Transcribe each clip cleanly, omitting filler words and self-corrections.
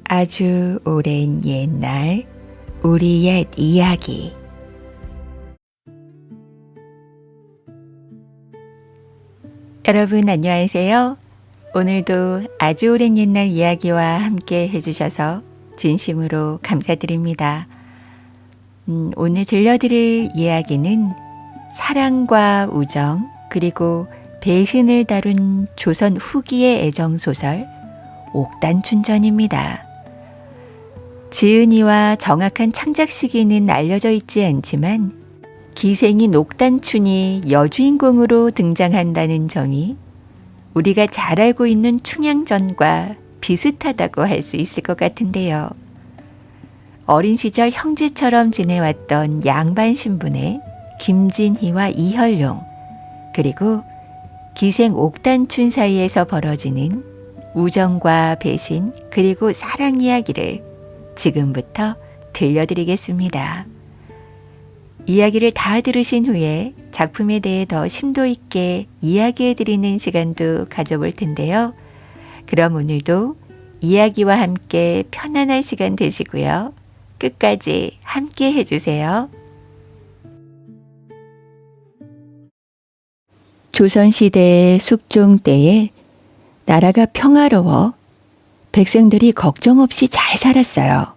아주 오랜 옛날 우리 옛 이야기. 여러분 안녕하세요. 오늘도 아주 오랜 옛날 이야기와 함께 해주셔서 진심으로 감사드립니다. 오늘 들려드릴 이야기는 사랑과 우정 그리고 배신을 다룬 조선 후기의 애정소설 옥단춘전입니다. 지은이와 정확한 창작 시기는 알려져 있지 않지만 기생인 옥단춘이 여주인공으로 등장한다는 점이 우리가 잘 알고 있는 충양전과 비슷하다고 할 수 있을 것 같은데요. 어린 시절 형제처럼 지내왔던 양반 신분의 김진희와 이혈룡 그리고 기생 옥단춘 사이에서 벌어지는 우정과 배신 그리고 사랑 이야기를 지금부터 들려드리겠습니다. 이야기를 다 들으신 후에 작품에 대해 더 심도 있게 이야기해드리는 시간도 가져볼 텐데요. 그럼 오늘도 이야기와 함께 편안한 시간 되시고요. 끝까지 함께 해주세요. 조선시대의 숙종 때에 나라가 평화로워 백성들이 걱정 없이 잘 살았어요.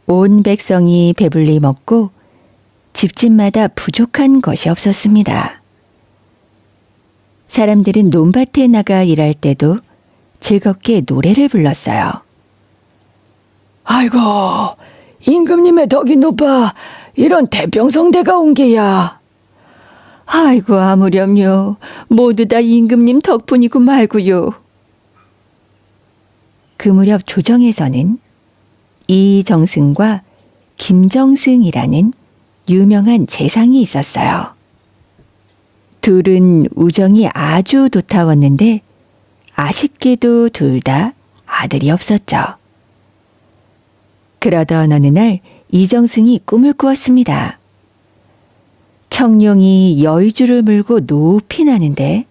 온 백성이 배불리 먹고 집집마다 부족한 것이 없었습니다. 사람들은 논밭에 나가 일할 때도 즐겁게 노래를 불렀어요. 아이고, 임금님의 덕이 높아 이런 태평성대가 온 게야. 아이고 아무렴요. 모두 다 임금님 덕분이고 말고요. 그 무렵 조정에서는 이정승과 김정승이라는 유명한 재상이 있었어요. 둘은 우정이 아주 도타웠는데 아쉽게도 둘 다 아들이 없었죠. 그러던 어느 날 이정승이 꿈을 꾸었습니다. 청룡이 여의주를 물고 높이 나는데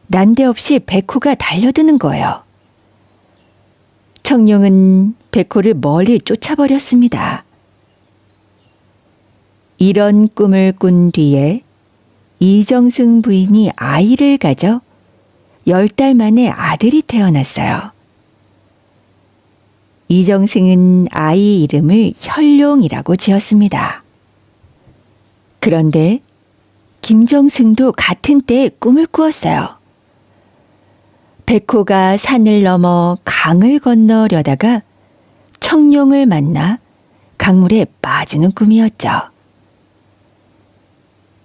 난데없이 백호가 달려드는 거예요. 청룡은 백호를 멀리 쫓아버렸습니다. 이런 꿈을 꾼 뒤에 이정승 부인이 아이를 가져 10달 만에 아들이 태어났어요. 이정승은 아이 이름을 혈룡이라고 지었습니다. 그런데 김정승도 같은 때에 꿈을 꾸었어요. 백호가 산을 넘어 강을 건너려다가 청룡을 만나 강물에 빠지는 꿈이었죠.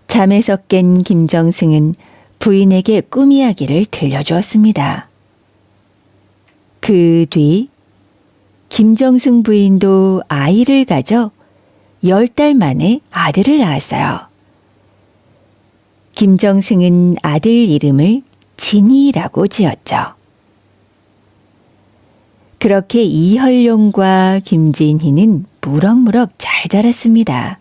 잠에서 깬 김정승은 부인에게 꿈 이야기를 들려주었습니다. 그 뒤 김정승 부인도 아이를 가져 10달 만에 아들을 낳았어요. 김정승은 아들 이름을 진희라고 지었죠. 그렇게 이혈룡과 김진희는 무럭무럭 잘 자랐습니다.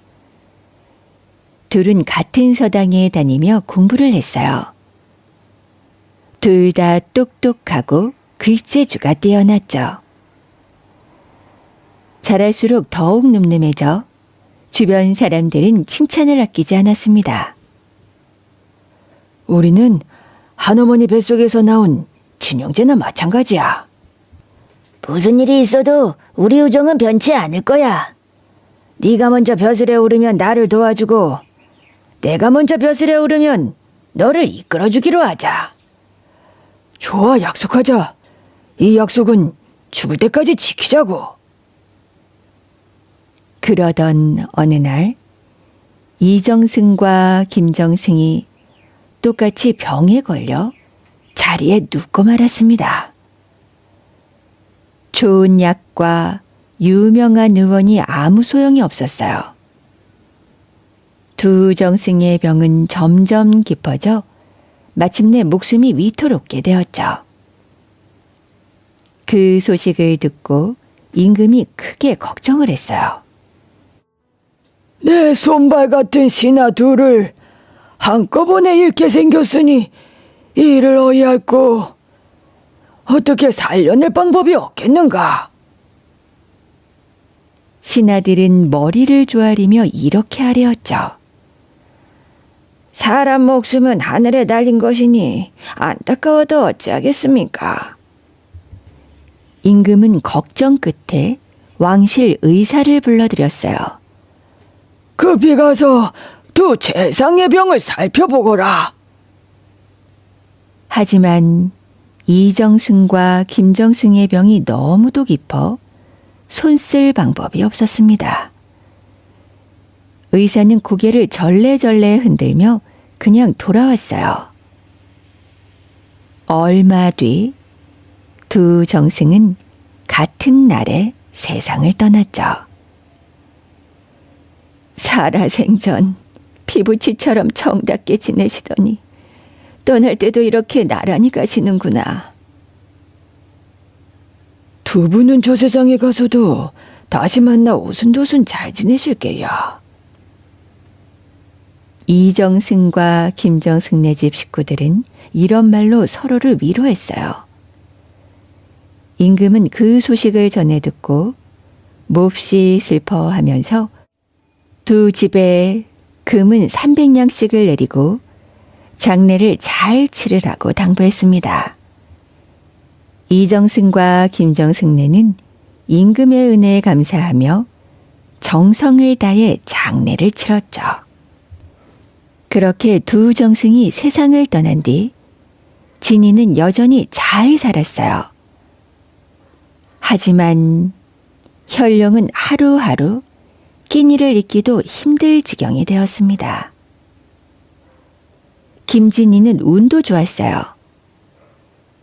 둘은 같은 서당에 다니며 공부를 했어요. 둘 다 똑똑하고 글재주가 뛰어났죠. 자랄수록 더욱 늠름해져 주변 사람들은 칭찬을 아끼지 않았습니다. 우리는 한어머니 뱃속에서 나온 친형제나 마찬가지야. 무슨 일이 있어도 우리 우정은 변치 않을 거야. 네가 먼저 벼슬에 오르면 나를 도와주고 내가 먼저 벼슬에 오르면 너를 이끌어주기로 하자. 좋아, 약속하자. 이 약속은 죽을 때까지 지키자고. 그러던 어느 날 이정승과 김정승이 똑같이 병에 걸려 자리에 눕고 말았습니다. 좋은 약과 유명한 의원이 아무 소용이 없었어요. 두 정승의 병은 점점 깊어져 마침내 목숨이 위태롭게 되었죠. 그 소식을 듣고 임금이 크게 걱정을 했어요. 내 손발 같은 신하 둘을 한꺼번에 잃게 생겼으니 이를 어이할꼬. 어떻게 살려낼 방법이 없겠는가? 신하들은 머리를 조아리며 이렇게 하려었죠. 사람 목숨은 하늘에 달린 것이니 안타까워도 어찌하겠습니까? 임금은 걱정 끝에 왕실 의사를 불러들였어요. 급히 가서 두 최상의 병을 살펴보거라. 하지만 이정승과 김정승의 병이 너무도 깊어 손 쓸 방법이 없었습니다. 의사는 고개를 절레절레 흔들며 그냥 돌아왔어요. 얼마 뒤 두 정승은 같은 날에 세상을 떠났죠. 살아생전 피부치처럼 정답게 지내시더니 떠날 때도 이렇게 나란히 가시는구나. 두 분은 저 세상에 가서도 다시 만나 오순도순 잘 지내실 게야. 이정승과 김정승네 집 식구들은 이런 말로 서로를 위로했어요. 임금은 그 소식을 전해 듣고 몹시 슬퍼하면서 두 집에 금은 300냥씩을 내리고 장례를 잘 치르라고 당부했습니다. 이정승과 김정승네는 임금의 은혜에 감사하며 정성을 다해 장례를 치렀죠. 그렇게 두 정승이 세상을 떠난 뒤 진이는 여전히 잘 살았어요. 하지만 현룡은 하루하루 끼니를 잇기도 힘들 지경이 되었습니다. 김진이는 운도 좋았어요.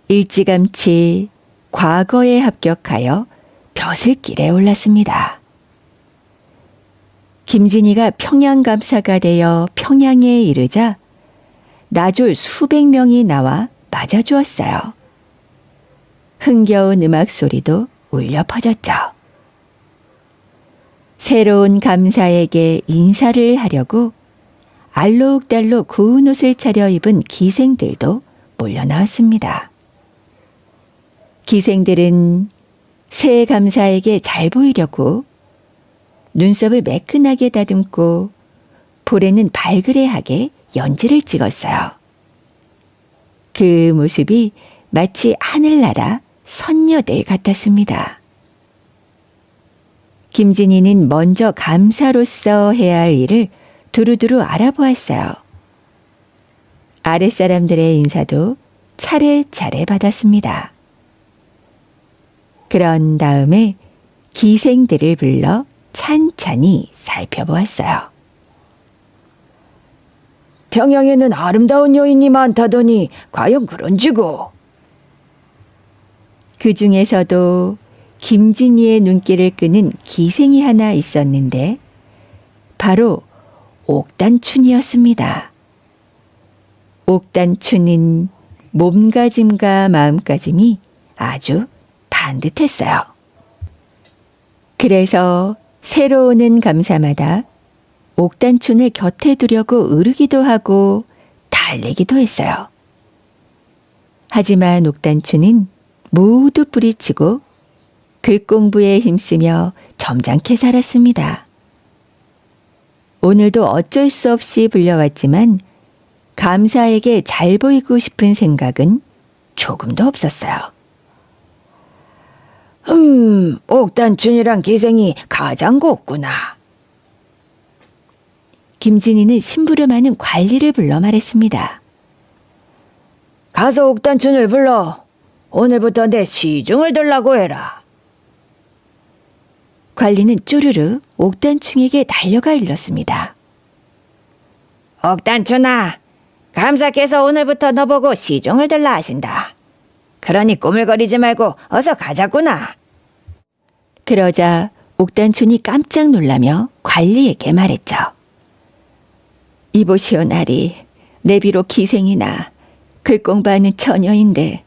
일찌감치 과거에 합격하여 벼슬길에 올랐습니다. 김진이가 평양감사가 되어 평양에 이르자 나졸 수백 명이 나와 맞아주었어요. 흥겨운 음악 소리도 울려 퍼졌죠. 새로운 감사에게 인사를 하려고 알록달록 고운 옷을 차려입은 기생들도 몰려 나왔습니다. 기생들은 새 감사에게 잘 보이려고 눈썹을 매끈하게 다듬고 볼에는 발그레하게 연지를 찍었어요. 그 모습이 마치 하늘나라 선녀들 같았습니다. 김진이는 먼저 감사로서 해야 할 일을 두루두루 알아보았어요. 아랫사람들의 인사도 차례차례 받았습니다. 그런 다음에 기생들을 불러 찬찬히 살펴보았어요. 평양에는 아름다운 여인이 많다더니 과연 그런지고? 그 중에서도 김진이의 눈길을 끄는 기생이 하나 있었는데 바로 옥단춘이었습니다. 옥단춘은 몸가짐과 마음가짐이 아주 반듯했어요. 그래서 새로 오는 감사마다 옥단춘을 곁에 두려고 으르기도 하고 달래기도 했어요. 하지만 옥단춘은 모두 뿌리치고 글공부에 힘쓰며 점잖게 살았습니다. 오늘도 어쩔 수 없이 불려왔지만 감사에게 잘 보이고 싶은 생각은 조금도 없었어요. 옥단춘이란 기생이 가장 곱구나. 김진이는 심부름하는 관리를 불러 말했습니다. 가서 옥단춘을 불러 오늘부터 내 시중을 들라고 해라. 관리는 쪼르르 옥단춘에게 달려가 일렀습니다. 옥단춘아, 감사께서 오늘부터 너보고 시중을 들라 하신다. 그러니 꾸물거리지 말고 어서 가자꾸나. 그러자 옥단춘이 깜짝 놀라며 관리에게 말했죠. 이보시오 나리, 내 비록 기생이나 글공부하는 처녀인데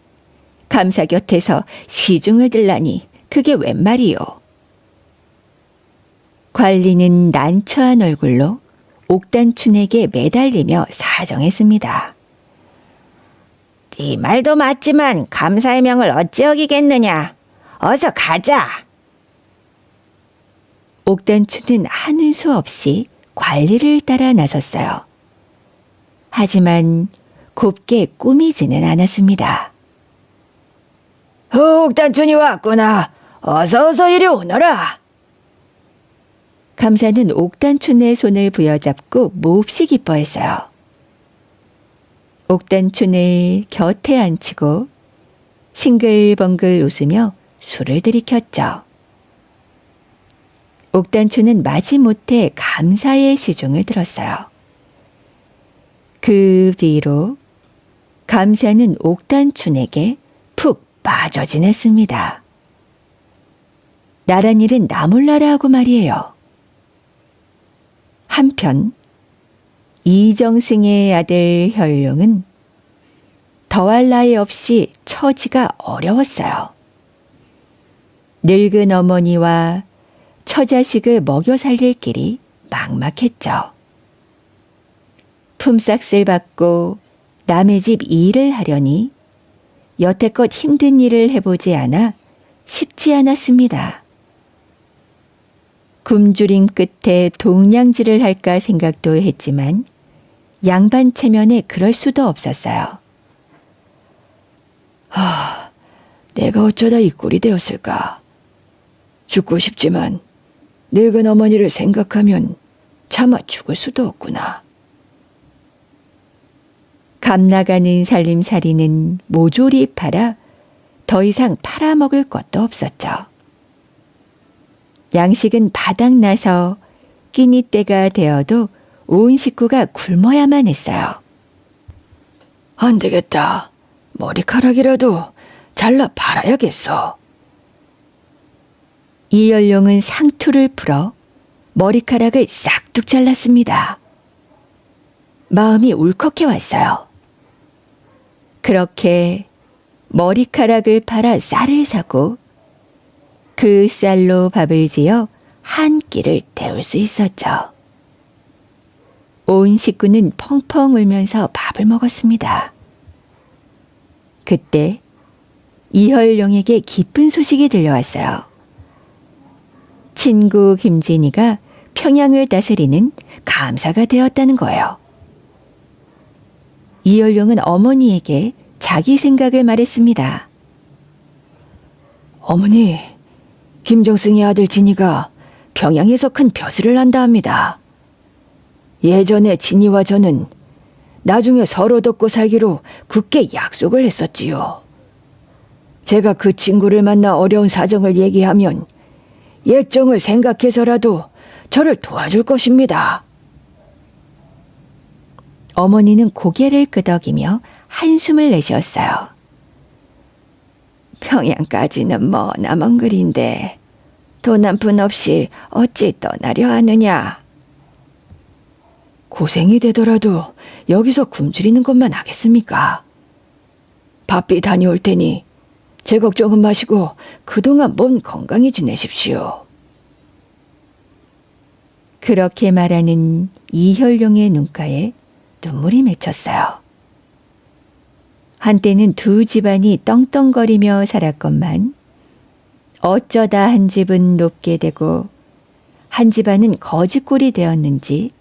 감사 곁에서 시중을 들라니 그게 웬 말이요. 관리는 난처한 얼굴로 옥단춘에게 매달리며 사정했습니다. 네 말도 맞지만 감사의 명을 어찌 어기겠느냐. 어서 가자. 옥단추는 하는 수 없이 관리를 따라 나섰어요. 하지만 곱게 꾸미지는 않았습니다. 옥단춘이 왔구나. 어서 이리 오너라. 감사는 옥단춘의 손을 부여잡고 몹시 기뻐했어요. 옥단춘을 곁에 앉히고 싱글벙글 웃으며 술을 들이켰죠. 옥단춘은 마지못해 감사의 시중을 들었어요. 그 뒤로 감사는 옥단춘에게 푹 빠져 지냈습니다. 나란 일은 나 몰라라 하고 말이에요. 한편 이정승의 아들 혈룡은 더할 나위 없이 처지가 어려웠어요. 늙은 어머니와 처자식을 먹여 살릴 길이 막막했죠. 품삯을 받고 남의 집 일을 하려니 여태껏 힘든 일을 해보지 않아 쉽지 않았습니다. 굶주림 끝에 동냥질을 할까 생각도 했지만 양반 체면에 그럴 수도 없었어요. 내가 어쩌다 이 꼴이 되었을까. 죽고 싶지만 늙은 어머니를 생각하면 차마 죽을 수도 없구나. 감나가는 살림살이는 모조리 팔아 더 이상 팔아먹을 것도 없었죠. 양식은 바닥나서 끼니 때가 되어도 온 식구가 굶어야만 했어요. 안 되겠다. 머리카락이라도 잘라 팔아야겠어. 이연룡은 상투를 풀어 머리카락을 싹둑 잘랐습니다. 마음이 울컥해 왔어요. 그렇게 머리카락을 팔아 쌀을 사고 그 쌀로 밥을 지어 한 끼를 때울 수 있었죠. 온 식구는 펑펑 울면서 밥을 먹었습니다. 그때 이혈룡에게 기쁜 소식이 들려왔어요. 친구 김진이가 평양을 다스리는 감사가 되었다는 거예요. 이혈룡은 어머니에게 자기 생각을 말했습니다. 어머니, 김정승의 아들 진이가 평양에서 큰 벼슬을 난다 합니다. 예전에 진이와 저는 나중에 서로 돕고 살기로 굳게 약속을 했었지요. 제가 그 친구를 만나 어려운 사정을 얘기하면 예정을 생각해서라도 저를 도와줄 것입니다. 어머니는 고개를 끄덕이며 한숨을 내쉬었어요. 평양까지는 머나먼 거리인데 돈 한 푼 없이 어찌 떠나려 하느냐. 고생이 되더라도 여기서 굶주리는 것만 하겠습니까? 바삐 다녀올 테니 제 걱정은 마시고 그동안 몸 건강히 지내십시오. 그렇게 말하는 이혈룡의 눈가에 눈물이 맺혔어요. 한때는 두 집안이 떵떵거리며 살았건만 어쩌다 한 집은 높게 되고 한 집안은 거지꼴이 되었는지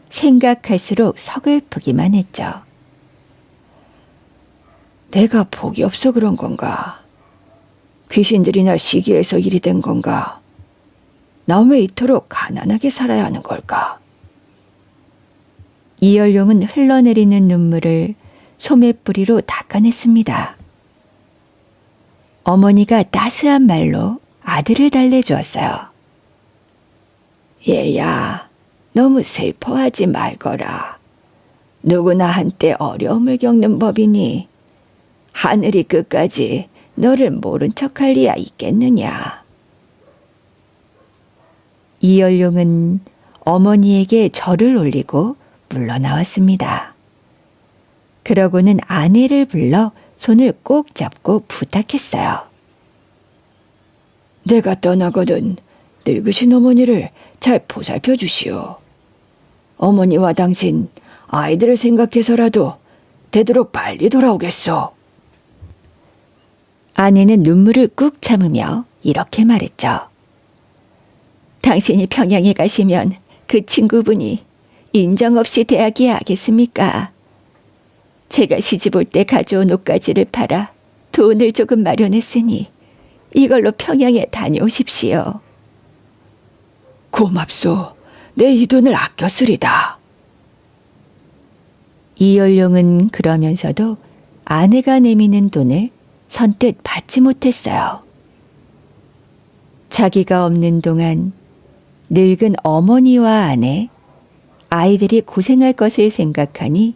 생각할수록 서글프기만 했죠. 내가 복이 없어 그런 건가? 귀신들이 날 시기해서 일이 된 건가? 나 왜 이토록 가난하게 살아야 하는 걸까? 이연룡은 흘러내리는 눈물을 소매뿌리로 닦아냈습니다. 어머니가 따스한 말로 아들을 달래주었어요. 얘야, 너무 슬퍼하지 말거라. 누구나 한때 어려움을 겪는 법이니 하늘이 끝까지 너를 모른 척할 리야 있겠느냐. 이연룡은 어머니에게 절을 올리고 물러나왔습니다. 그러고는 아내를 불러 손을 꼭 잡고 부탁했어요. 내가 떠나거든 늙으신 어머니를 잘 보살펴 주시오. 어머니와 당신 아이들을 생각해서라도 되도록 빨리 돌아오겠소. 아내는 눈물을 꾹 참으며 이렇게 말했죠. 당신이 평양에 가시면 그 친구분이 인정 없이 대하기에 하겠습니까? 제가 시집 올 때 가져온 옷가지를 팔아 돈을 조금 마련했으니 이걸로 평양에 다녀오십시오. 고맙소. 내 이 돈을 아껴 쓰리다. 이열룡은 그러면서도 아내가 내미는 돈을 선뜻 받지 못했어요. 자기가 없는 동안 늙은 어머니와 아내, 아이들이 고생할 것을 생각하니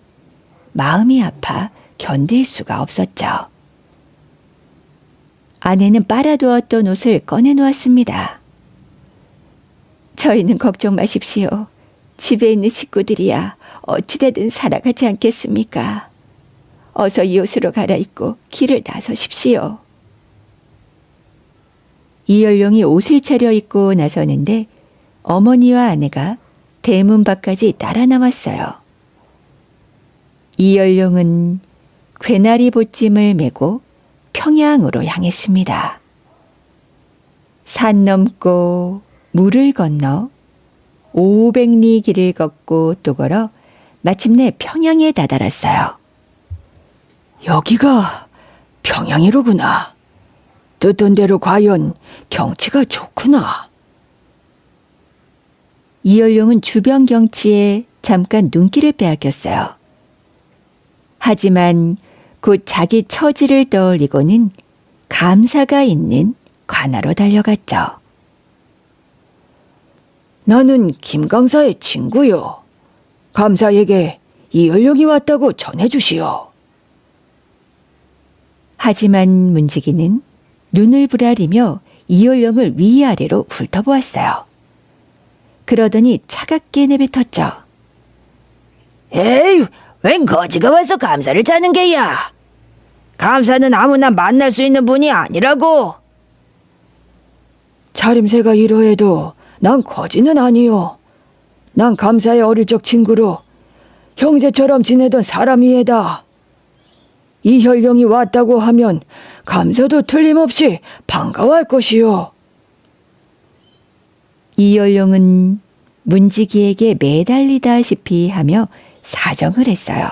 마음이 아파 견딜 수가 없었죠. 아내는 빨아두었던 옷을 꺼내놓았습니다. 저희는 걱정 마십시오. 집에 있는 식구들이야 어찌되든 살아가지 않겠습니까? 어서 이 옷으로 갈아입고 길을 나서십시오. 이열룡이 옷을 차려입고 나서는데 어머니와 아내가 대문 밖까지 따라 나왔어요. 이열룡은 괴나리 보찜을 메고 평양으로 향했습니다. 산 넘고 물을 건너 500리 길을 걷고 또 걸어 마침내 평양에 다다랐어요. 여기가 평양이로구나. 듣던 대로 과연 경치가 좋구나. 이열룡은 주변 경치에 잠깐 눈길을 빼앗겼어요. 하지만 곧 자기 처지를 떠올리고는 감사가 있는 관아로 달려갔죠. 나는 김강사의 친구요. 감사에게 이열룡이 왔다고 전해주시오. 하지만 문지기는 눈을 부라리며 이열룡을 위아래로 훑어보았어요. 그러더니 차갑게 내뱉었죠. 에이, 웬 거지가 와서 감사를 짜는 게야. 감사는 아무나 만날 수 있는 분이 아니라고. 차림새가 이러해도 난 거지는 아니요. 난 감사의 어릴 적 친구로 형제처럼 지내던 사람이에다. 이열룡이 왔다고 하면 감사도 틀림없이 반가워할 것이요. 이열룡은 문지기에게 매달리다시피 하며 사정을 했어요.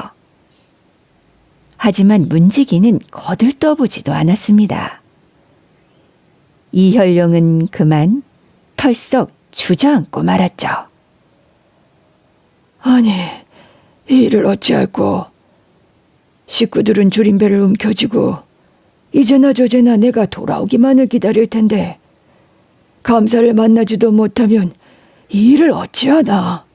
하지만 문지기는 거들떠보지도 않았습니다. 이열룡은 그만 털썩 주저앉고 말았죠. 아니, 이 일을 어찌할꼬. 식구들은 줄임배를 움켜쥐고 이제나 저제나 내가 돌아오기만을 기다릴 텐데 감사를 만나지도 못하면 이 일을 어찌하나.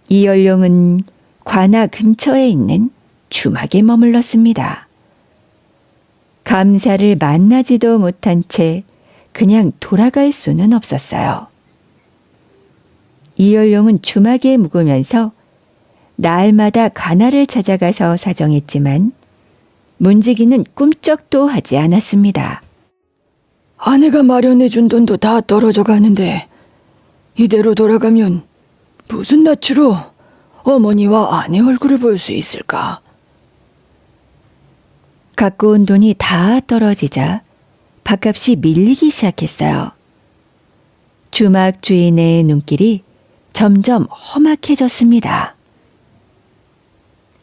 이열룡은 관아 근처에 있는 주막에 머물렀습니다. 감사를 만나지도 못한 채 그냥 돌아갈 수는 없었어요. 이열룡은 주막에 묵으면서 날마다 관아를 찾아가서 사정했지만 문지기는 꿈쩍도 하지 않았습니다. 아내가 마련해준 돈도 다 떨어져 가는데 이대로 돌아가면 무슨 낯으로 어머니와 아내 얼굴을 볼 수 있을까? 갖고 온 돈이 다 떨어지자 밥값이 밀리기 시작했어요. 주막 주인의 눈길이 점점 험악해졌습니다.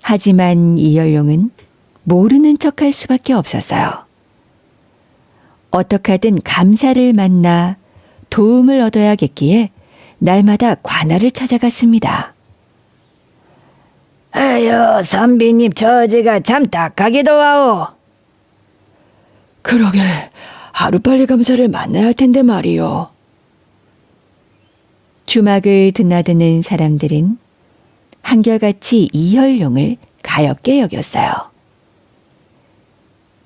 하지만 이열룡은 모르는 척할 수밖에 없었어요. 어떻게든 감사를 만나 도움을 얻어야겠기에 날마다 관아를 찾아갔습니다. 에휴, 선비님 처지가 참 딱하기도 하오. 그러게 하루빨리 감사를 만나야 할 텐데 말이요. 주막을 드나드는 사람들은 한결같이 이열룡을 가엾게 여겼어요.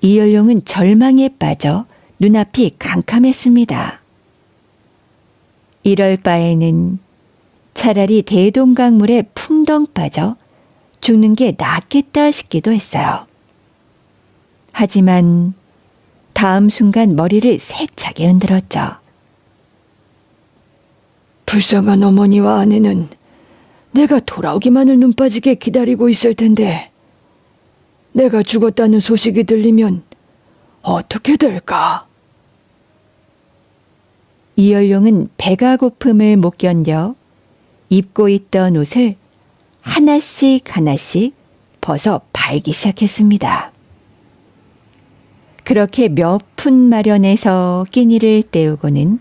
이열룡은 절망에 빠져 눈앞이 캄캄했습니다. 이럴 바에는 차라리 대동강물에 풍덩 빠져 죽는 게 낫겠다 싶기도 했어요. 하지만 다음 순간 머리를 세차게 흔들었죠. 불쌍한 어머니와 아내는 내가 돌아오기만을 눈 빠지게 기다리고 있을 텐데 내가 죽었다는 소식이 들리면 어떻게 될까? 이열룡은 배가 고픔을 못 견뎌 입고 있던 옷을 하나씩 하나씩 벗어 발기 시작했습니다. 그렇게 몇 푼 마련해서 끼니를 때우고는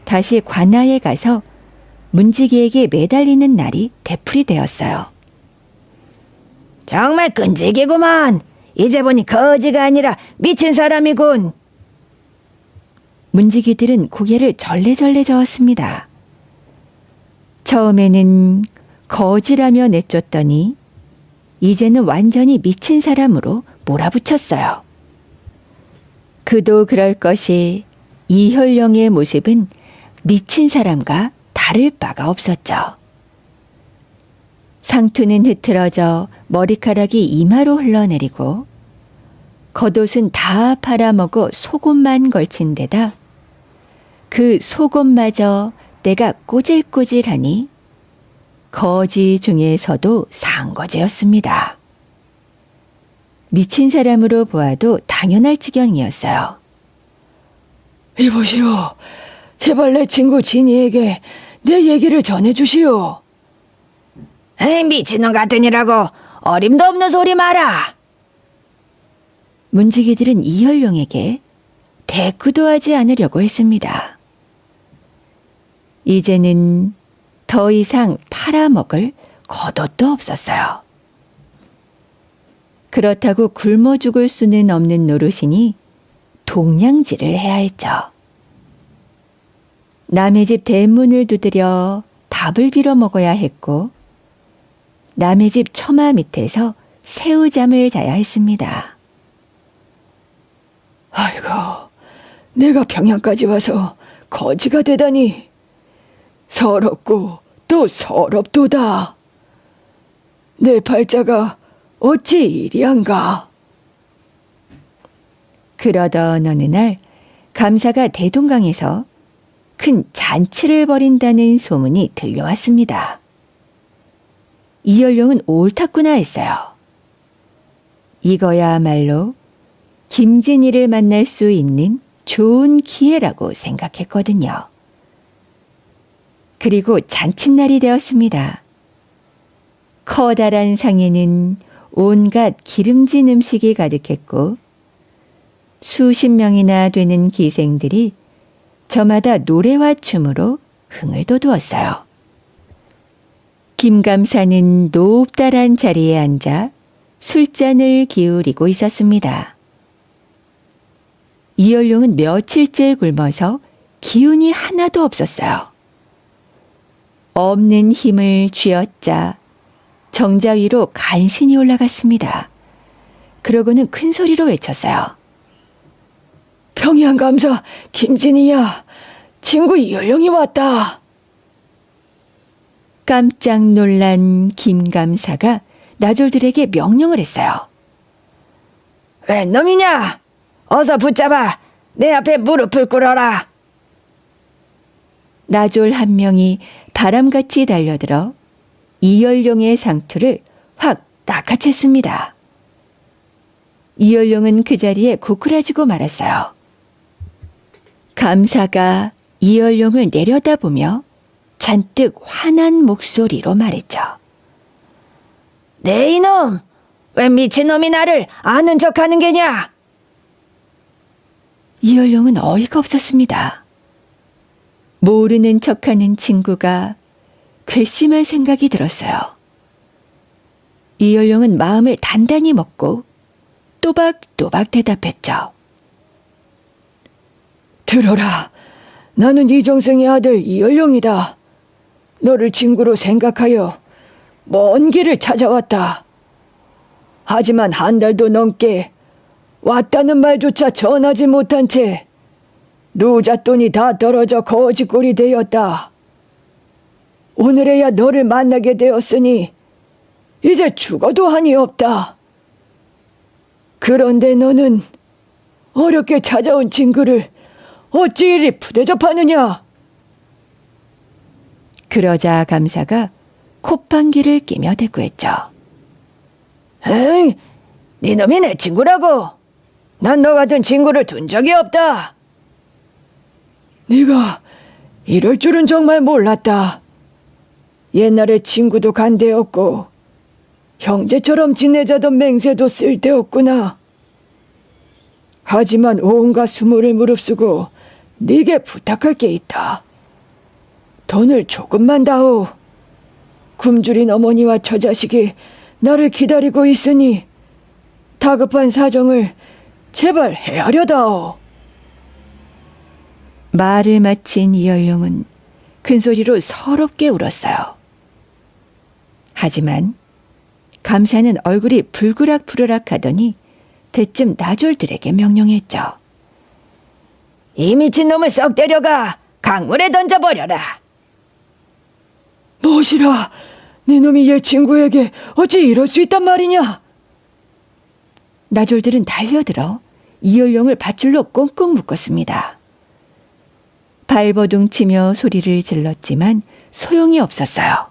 다시 관아에 가서 문지기에게 매달리는 날이 되풀이되었어요. 정말 끈질기구만. 이제 보니 거지가 아니라 미친 사람이군. 문지기들은 고개를 절레절레 저었습니다. 처음에는 거지라며 내쫓더니 이제는 완전히 미친 사람으로 몰아붙였어요. 그도 그럴 것이 이혈령의 모습은 미친 사람과 다를 바가 없었죠. 상투는 흐트러져 머리카락이 이마로 흘러내리고 겉옷은 다 팔아먹어 속옷만 걸친 데다 그 속옷마저 때가 꼬질꼬질하니 거지 중에서도 상거지였습니다. 미친 사람으로 보아도 당연할 지경이었어요. 이보시오. 제발 내 친구 진이에게 내 얘기를 전해주시오. 에이, 미친놈 같으니라고 어림도 없는 소리 마라. 문지기들은 이혈룡에게 대꾸도 하지 않으려고 했습니다. 이제는 더 이상 팔아먹을 겉옷도 없었어요. 그렇다고 굶어 죽을 수는 없는 노릇이니 동냥질을 해야 했죠. 남의 집 대문을 두드려 밥을 빌어 먹어야 했고 남의 집 처마 밑에서 새우잠을 자야 했습니다. 아이고, 내가 평양까지 와서 거지가 되다니. 서럽고 또 서럽도다. 내 팔자가 어찌 이리한가. 그러던 어느 날 감사가 대동강에서 큰 잔치를 벌인다는 소문이 들려왔습니다. 이열룡은 옳았구나 했어요. 이거야말로 김진이를 만날 수 있는 좋은 기회라고 생각했거든요. 그리고 잔칫날이 되었습니다. 커다란 상에는 온갖 기름진 음식이 가득했고 수십 명이나 되는 기생들이 저마다 노래와 춤으로 흥을 돋우었어요. 김감사는 높다란 자리에 앉아 술잔을 기울이고 있었습니다. 이열룡은 며칠째 굶어서 기운이 하나도 없었어요. 없는 힘을 쥐어짜 정자 위로 간신히 올라갔습니다. 그러고는 큰 소리로 외쳤어요. 평양감사 김진이야. 친구 이열령이 왔다. 깜짝 놀란 김감사가 나졸들에게 명령을 했어요. 웬 놈이냐? 어서 붙잡아 내 앞에 무릎을 꿇어라. 나졸 한 명이 바람같이 달려들어 이열룡의 상투를 확 낚아챘습니다. 이열룡은 그 자리에 고꾸라지고 말았어요. 감사가 이열룡을 내려다보며 잔뜩 화난 목소리로 말했죠. 네 이놈! 왜 미친놈이 나를 아는 척하는 게냐? 이열룡은 어이가 없었습니다. 모르는 척하는 친구가 괘씸한 생각이 들었어요. 이열룡은 마음을 단단히 먹고 또박또박 대답했죠. 들어라. 나는 이정생의 아들 이열룡이다. 너를 친구로 생각하여 먼 길을 찾아왔다. 하지만 한 달도 넘게 왔다는 말조차 전하지 못한 채 노잣돈이 다 떨어져 거지꼴이 되었다. 오늘에야 너를 만나게 되었으니 이제 죽어도 한이 없다. 그런데 너는 어렵게 찾아온 친구를 어찌 이리 푸대접하느냐? 그러자 감사가 콧방귀를 끼며 대꾸했죠. 에이, 네 놈이 내 친구라고. 난 너 같은 친구를 둔 적이 없다. 네가 이럴 줄은 정말 몰랐다. 옛날에 친구도 간대었고 형제처럼 지내자던 맹세도 쓸데없구나. 하지만 온갖 수모를 무릅쓰고 네게 부탁할 게 있다. 돈을 조금만 다오. 굶주린 어머니와 처자식이 나를 기다리고 있으니 다급한 사정을 제발 헤아려다오. 말을 마친 이열룡은 큰소리로 서럽게 울었어요. 하지만 감사는 얼굴이 불그락불그락 하더니 대뜸 나졸들에게 명령했죠. 이 미친놈을 썩 데려가 강물에 던져버려라. 무엇이라, 네 놈이 얘 친구에게 어찌 이럴 수 있단 말이냐? 나졸들은 달려들어 이열룡을 밧줄로 꽁꽁 묶었습니다. 발버둥치며 소리를 질렀지만 소용이 없었어요.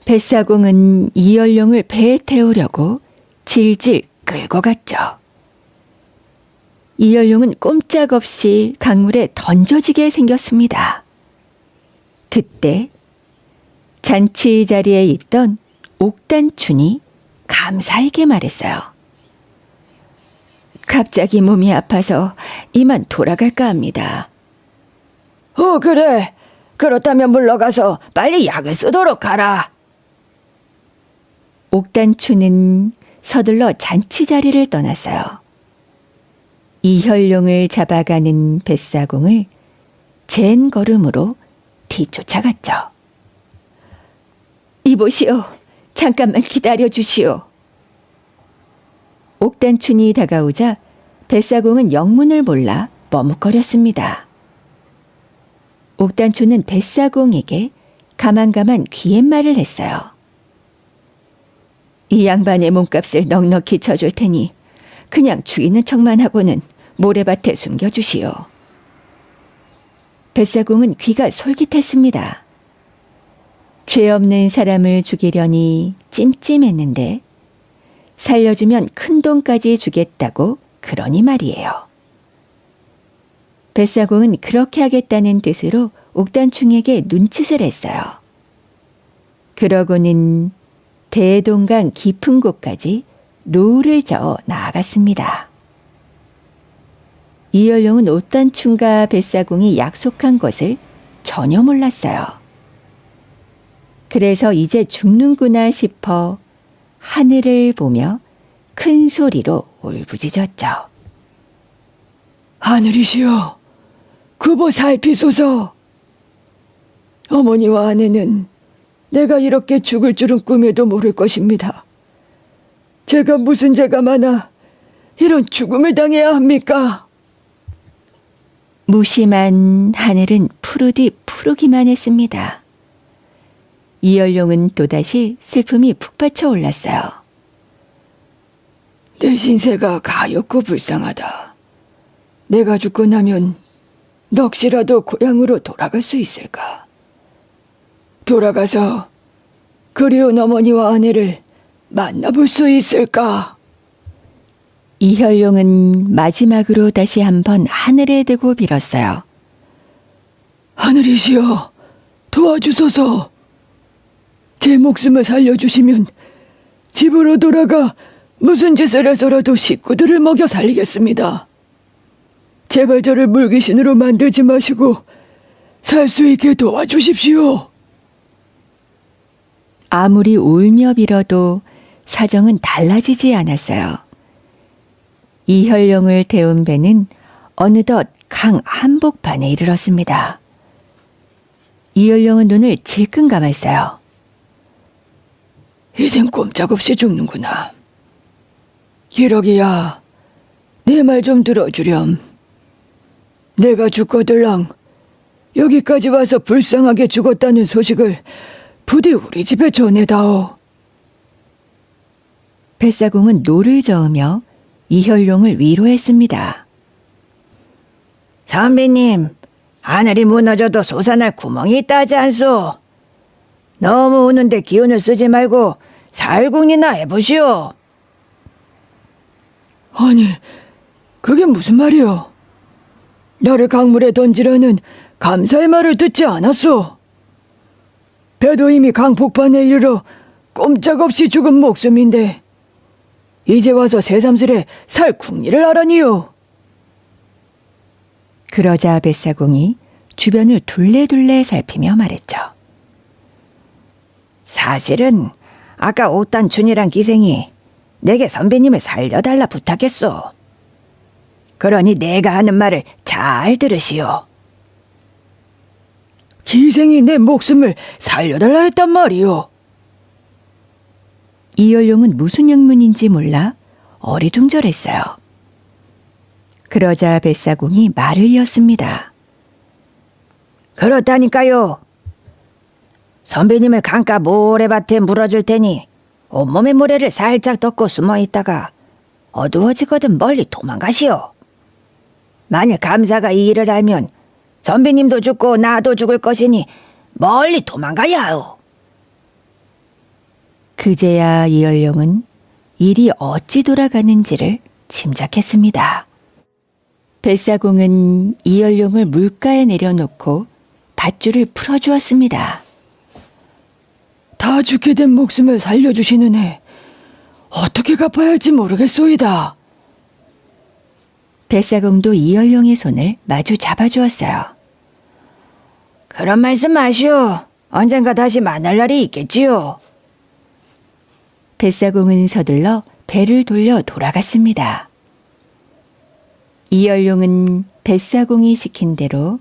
뱃사공은 이열룡을 배에 태우려고 질질 끌고 갔죠. 이열룡은 꼼짝없이 강물에 던져지게 생겼습니다. 그때 잔치 자리에 있던 옥단춘이 감사에게 말했어요. 갑자기 몸이 아파서 이만 돌아갈까 합니다. 그래. 그렇다면 물러가서 빨리 약을 쓰도록 하라. 옥단추는 서둘러 잔치 자리를 떠났어요. 이혈룡을 잡아가는 뱃사공을 젠 걸음으로 뒤쫓아갔죠. 이보시오. 잠깐만 기다려 주시오. 옥단춘이 다가오자 뱃사공은 영문을 몰라 머뭇거렸습니다. 옥단춘은 뱃사공에게 가만가만 귀옛말을 했어요. 이 양반의 몸값을 넉넉히 쳐줄 테니 그냥 죽이는 척만 하고는 모래밭에 숨겨주시오. 뱃사공은 귀가 솔깃했습니다. 죄 없는 사람을 죽이려니 찜찜했는데 살려주면 큰 돈까지 주겠다고 그러니 말이에요. 뱃사공은 그렇게 하겠다는 뜻으로 옥단충에게 눈짓을 했어요. 그러고는 대동강 깊은 곳까지 노를 저어 나아갔습니다. 이열룡은 옥단충과 뱃사공이 약속한 것을 전혀 몰랐어요. 그래서 이제 죽는구나 싶어 하늘을 보며 큰 소리로 울부짖었죠. 하늘이시여, 굽어 살피소서. 어머니와 아내는 내가 이렇게 죽을 줄은 꿈에도 모를 것입니다. 제가 무슨 죄가 많아 이런 죽음을 당해야 합니까? 무심한 하늘은 푸르기만 했습니다. 이열룡은 또다시 슬픔이 북받쳐 올랐어요. 내 신세가 가엾고 불쌍하다. 내가 죽고 나면 넋이라도 고향으로 돌아갈 수 있을까? 돌아가서 그리운 어머니와 아내를 만나볼 수 있을까? 이혈룡은 마지막으로 다시 한번 하늘에 대고 빌었어요. 하늘이시여, 도와주소서. 제 목숨을 살려주시면 집으로 돌아가 무슨 짓을 해서라도 식구들을 먹여 살리겠습니다. 제발 저를 물귀신으로 만들지 마시고 살 수 있게 도와주십시오. 아무리 울며 빌어도 사정은 달라지지 않았어요. 이혈룡을 태운 배는 어느덧 강 한복판에 이르렀습니다. 이혈룡은 눈을 질끈 감았어요. 이젠 꼼짝없이 죽는구나. 기러기야, 내 말 좀 들어주렴. 내가 죽거들랑 여기까지 와서 불쌍하게 죽었다는 소식을 부디 우리 집에 전해다오. 뱃사공은 노를 저으며 이혈룡을 위로했습니다. 선비님, 하늘이 무너져도 솟아날 구멍이 있다 하지 않소? 너무 우는데 기운을 쓰지 말고 살궁리나 해보시오. 아니, 그게 무슨 말이오? 나를 강물에 던지라는 감사의 말을 듣지 않았소. 배도 이미 강폭판에 이르러 꼼짝없이 죽은 목숨인데 이제 와서 새삼스레 살궁리를 하라니요. 그러자 뱃사공이 주변을 둘레둘레 살피며 말했죠. 사실은 아까 옥단춘이란 기생이 내게 선배님을 살려달라 부탁했소. 그러니 내가 하는 말을 잘 들으시오. 기생이 내 목숨을 살려달라 했단 말이오. 이열용은 무슨 영문인지 몰라 어리둥절했어요. 그러자 뱃사공이 말을 이었습니다. 그렇다니까요. 선배님을 강가 모래밭에 물어줄 테니 온몸에 모래를 살짝 덮고 숨어 있다가 어두워지거든 멀리 도망가시오. 만일 감사가 이 일을 알면 선배님도 죽고 나도 죽을 것이니 멀리 도망가야 하오. 그제야 이열용은 일이 어찌 돌아가는지를 짐작했습니다. 뱃사공은 이열용을 물가에 내려놓고 밧줄을 풀어주었습니다. 다 죽게 된 목숨을 살려주시는 애 어떻게 갚아야 할지 모르겠소이다. 뱃사공도 이열용의 손을 마주 잡아주었어요. 그런 말씀 마시오. 언젠가 다시 만날 날이 있겠지요. 뱃사공은 서둘러 배를 돌려 돌아갔습니다. 이열용은 뱃사공이 시킨 대로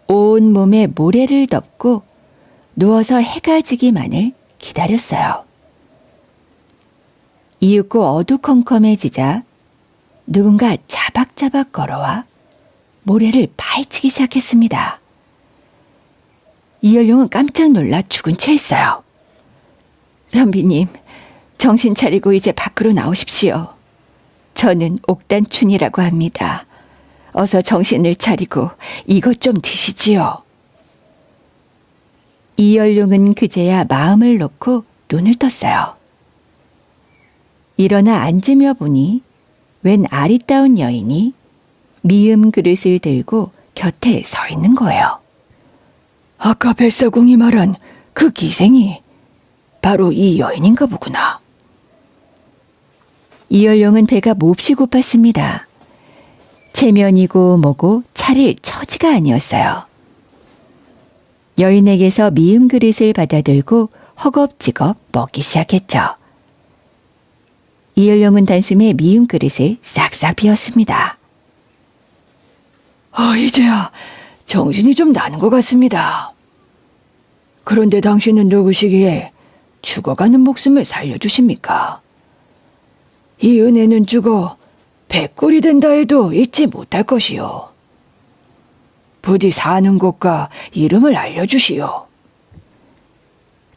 온 몸에 모래를 덮고 누워서 해가 지기만을 기다렸어요. 이윽고 어두컴컴해지자 누군가 자박자박 걸어와 모래를 파헤치기 시작했습니다. 이열용은 깜짝 놀라 죽은 채 있어요. 선비님, 정신 차리고 이제 밖으로 나오십시오. 저는 옥단춘이라고 합니다. 어서 정신을 차리고 이것 좀 드시지요. 이열용은 그제야 마음을 놓고 눈을 떴어요. 일어나 앉으며 보니 웬 아리따운 여인이 미음 그릇을 들고 곁에 서 있는 거예요. 아까 뱃사공이 말한 그 기생이 바로 이 여인인가 보구나. 이열용은 배가 몹시 고팠습니다. 체면이고 뭐고 차릴 처지가 아니었어요. 여인에게서 미음 그릇을 받아들고 허겁지겁 먹기 시작했죠. 이열용은 단숨에 미음 그릇을 싹싹 비웠습니다. 이제야 정신이 좀 나는 것 같습니다. 그런데 당신은 누구시기에 죽어가는 목숨을 살려주십니까? 이 은혜는 죽어 백골이 된다 해도 잊지 못할 것이요. 부디 사는 곳과 이름을 알려주시오.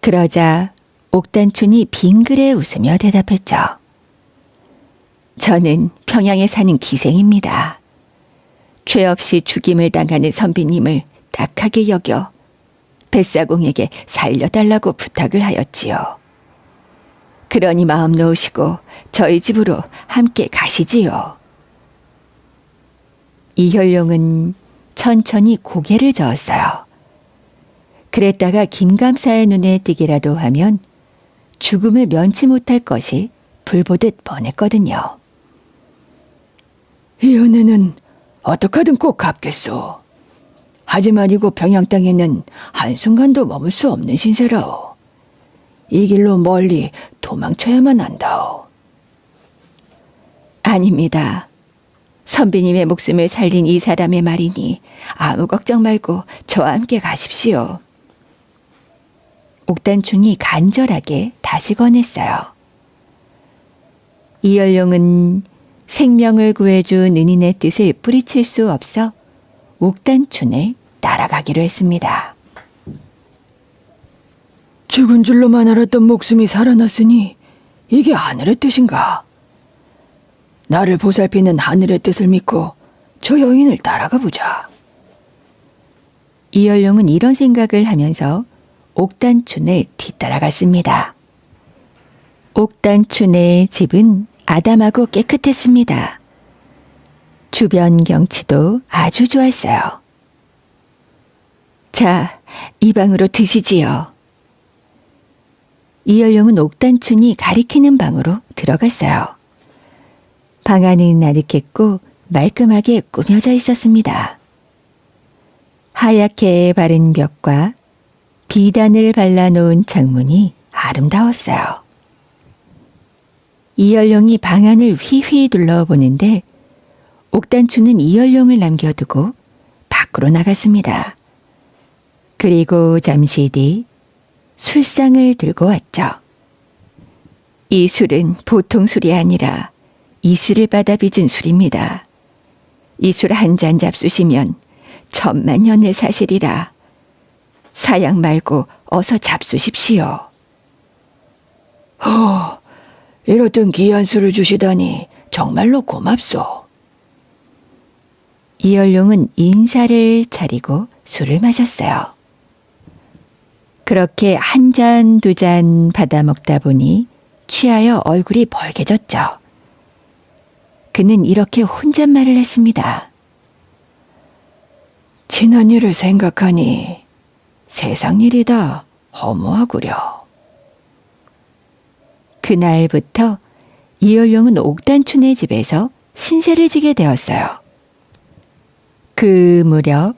그러자 옥단춘이 빙그레 웃으며 대답했죠. 저는 평양에 사는 기생입니다. 죄 없이 죽임을 당하는 선비님을 딱하게 여겨 뱃사공에게 살려달라고 부탁을 하였지요. 그러니 마음 놓으시고 저희 집으로 함께 가시지요. 이혈룡은 천천히 고개를 저었어요. 그랬다가 김감사의 눈에 띄기라도 하면 죽음을 면치 못할 것이 불보듯 뻔했거든요. 이 은혜는 어떡하든 꼭 갚겠소. 하지만 이곳 평양 땅에는 한순간도 머물 수 없는 신세라오. 이 길로 멀리 도망쳐야만 한다오. 아닙니다. 선비님의 목숨을 살린 이 사람의 말이니 아무 걱정 말고 저와 함께 가십시오. 옥단충이 간절하게 다시 권했어요. 이열룡은 생명을 구해준 은인의 뜻을 뿌리칠 수 없어 옥단춘을 따라가기로 했습니다. 죽은 줄로만 알았던 목숨이 살아났으니 이게 하늘의 뜻인가? 나를 보살피는 하늘의 뜻을 믿고 저 여인을 따라가 보자. 이열룡은 이런 생각을 하면서 옥단춘을 뒤따라갔습니다. 옥단춘의 집은 아담하고 깨끗했습니다. 주변 경치도 아주 좋았어요. 자, 이 방으로 드시지요. 이열룡은 옥단춘이 가리키는 방으로 들어갔어요. 방 안은 아늑했고 말끔하게 꾸며져 있었습니다. 하얗게 바른 벽과 비단을 발라놓은 창문이 아름다웠어요. 이열룡이 방 안을 휘휘 둘러보는데 옥단춘은 이열룡을 남겨두고 밖으로 나갔습니다. 그리고 잠시 뒤 술상을 들고 왔죠. 이 술은 보통 술이 아니라 이슬을 받아 빚은 술입니다. 이 술 한 잔 잡수시면 천만년을 사시리라. 사양 말고 어서 잡수십시오. 이렇던 귀한 술을 주시다니 정말로 고맙소. 이열룡은 인사를 차리고 술을 마셨어요. 그렇게 한 잔, 두 잔 받아 먹다 보니 취하여 얼굴이 벌개졌죠. 그는 이렇게 혼잣말을 했습니다. 지난 일을 생각하니 세상 일이 다 허무하구려. 그날부터 이열룡은 옥단춘의 집에서 신세를 지게 되었어요. 그 무렵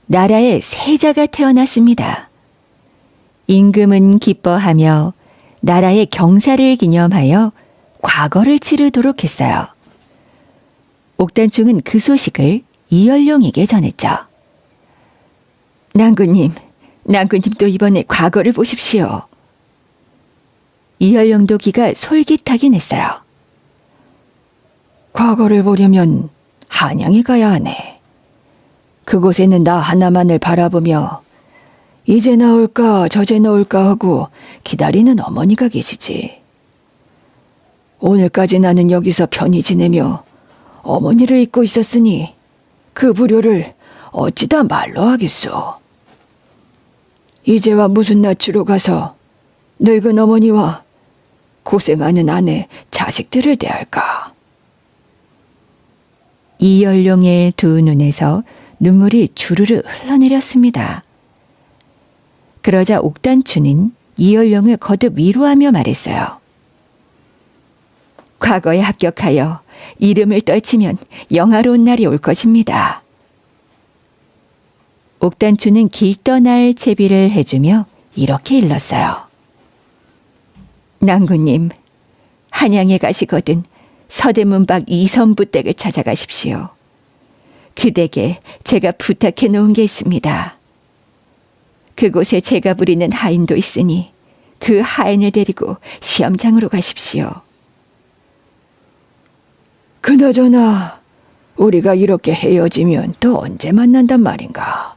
나라에 세자가 태어났습니다. 임금은 기뻐하며 나라의 경사를 기념하여 과거를 치르도록 했어요. 옥단춘은 그 소식을 이열룡에게 전했죠. 낭군님도 이번에 과거를 보십시오. 이열룡도 귀가 솔깃하긴 했어요. 과거를 보려면 한양에 가야 하네. 그곳에는 나 하나만을 바라보며 이제 나올까 저제 나올까 하고 기다리는 어머니가 계시지. 오늘까지 나는 여기서 편히 지내며 어머니를 잊고 있었으니 그 불효를 어찌다 말로 하겠소. 이제와 무슨 낯으로 가서 늙은 어머니와 고생하는 아내, 자식들을 대할까. 이열룡의 두 눈에서 눈물이 주르르 흘러내렸습니다. 그러자 옥단춘은 이열룡을 거듭 위로하며 말했어요. 과거에 합격하여 이름을 떨치면 영화로운 날이 올 것입니다. 옥단춘은 길 떠날 채비를 해주며 이렇게 일렀어요. 낭군님, 한양에 가시거든 서대문 밖 이선부댁을 찾아가십시오. 그댁에 제가 부탁해 놓은 게 있습니다. 그곳에 제가 부리는 하인도 있으니 그 하인을 데리고 시험장으로 가십시오. 그나저나 우리가 이렇게 헤어지면 또 언제 만난단 말인가?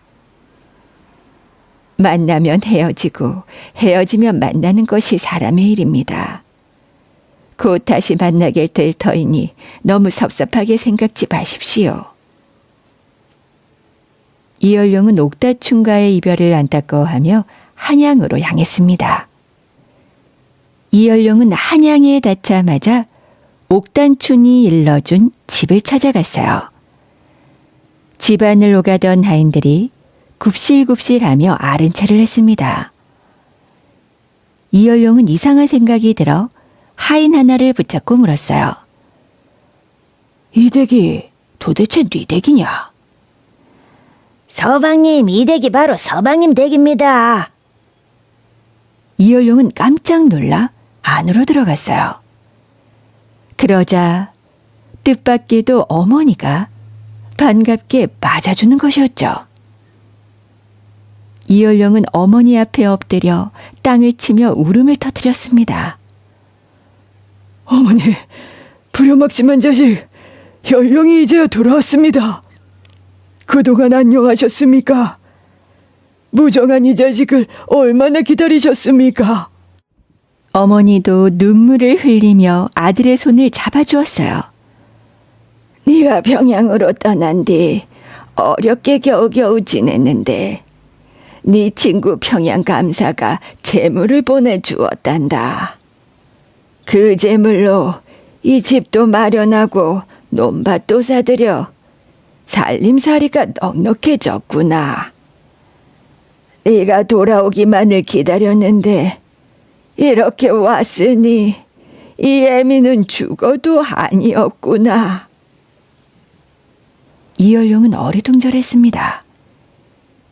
만나면 헤어지고 헤어지면 만나는 것이 사람의 일입니다. 곧 다시 만나게 될 터이니 너무 섭섭하게 생각지 마십시오. 이열룡은 옥다춘과의 이별을 안타까워하며 한양으로 향했습니다. 이열룡은 한양에 닿자마자 옥단춘이 일러준 집을 찾아갔어요. 집안을 오가던 하인들이 굽실굽실하며 아른 체를 했습니다. 이열룡은 이상한 생각이 들어 하인 하나를 붙잡고 물었어요. 이 댁이 도대체 네 댁이냐? 서방님, 이 댁이 바로 서방님 댁입니다. 이열룡은 깜짝 놀라 안으로 들어갔어요. 그러자 뜻밖에도 어머니가 반갑게 맞아주는 것이었죠. 이열룡은 어머니 앞에 엎드려 땅을 치며 울음을 터뜨렸습니다. 어머니, 부려막심한 자식, 열룡이 이제야 돌아왔습니다. 그동안 안녕하셨습니까? 무정한 이 자식을 얼마나 기다리셨습니까? 어머니도 눈물을 흘리며 아들의 손을 잡아주었어요. 네가 평양으로 떠난 뒤 어렵게 겨우겨우 지냈는데 네 친구 평양감사가 재물을 보내주었단다. 그 재물로 이 집도 마련하고 논밭도 사들여 살림살이가 넉넉해졌구나. 네가 돌아오기만을 기다렸는데 이렇게 왔으니 이 애미는 죽어도 아니었구나. 이열룡은 어리둥절했습니다.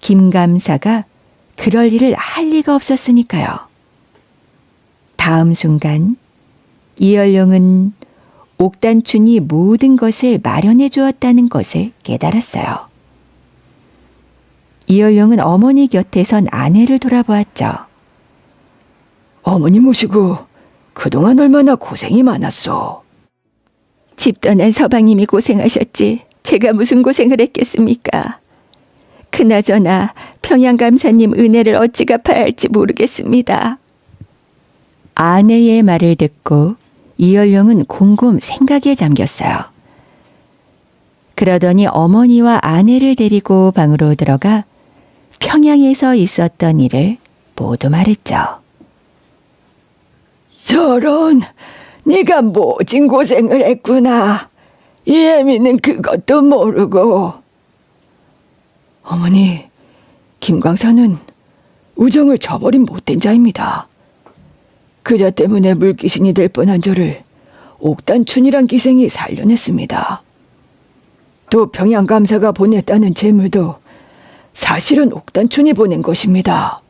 김감사가 그럴 일을 할 리가 없었으니까요. 다음 순간 이열룡은 옥단춘이 모든 것을 마련해 주었다는 것을 깨달았어요. 이열룡은 어머니 곁에 선 아내를 돌아보았죠. 어머니 모시고 그동안 얼마나 고생이 많았소. 집 떠난 서방님이 고생하셨지 제가 무슨 고생을 했겠습니까? 그나저나 평양감사님 은혜를 어찌 갚아야 할지 모르겠습니다. 아내의 말을 듣고 이열룡은 곰곰 생각에 잠겼어요. 그러더니 어머니와 아내를 데리고 방으로 들어가 평양에서 있었던 일을 모두 말했죠. 저런, 네가 모진 고생을 했구나. 이 애미는 그것도 모르고. 어머니, 김광사는 우정을 저버린 못된 자입니다. 그자 때문에 물귀신이 될 뻔한 저를 옥단춘이란 기생이 살려냈습니다. 또 평양감사가 보냈다는 재물도 사실은 옥단춘이 보낸 것입니다.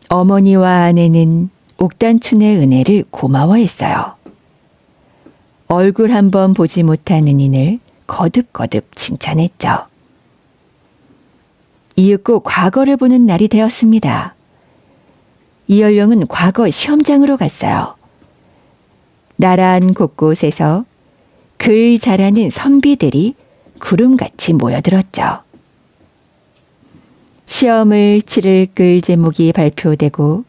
어머니와 아내는 옥단춘의 은혜를 고마워했어요. 얼굴 한번 보지 못한 은인을 거듭거듭 칭찬했죠. 이윽고 과거를 보는 날이 되었습니다. 이열룡은 과거 시험장으로 갔어요. 나란 곳곳에서 글 잘하는 선비들이 구름같이 모여들었죠. 시험을 치를 글 제목이 발표되고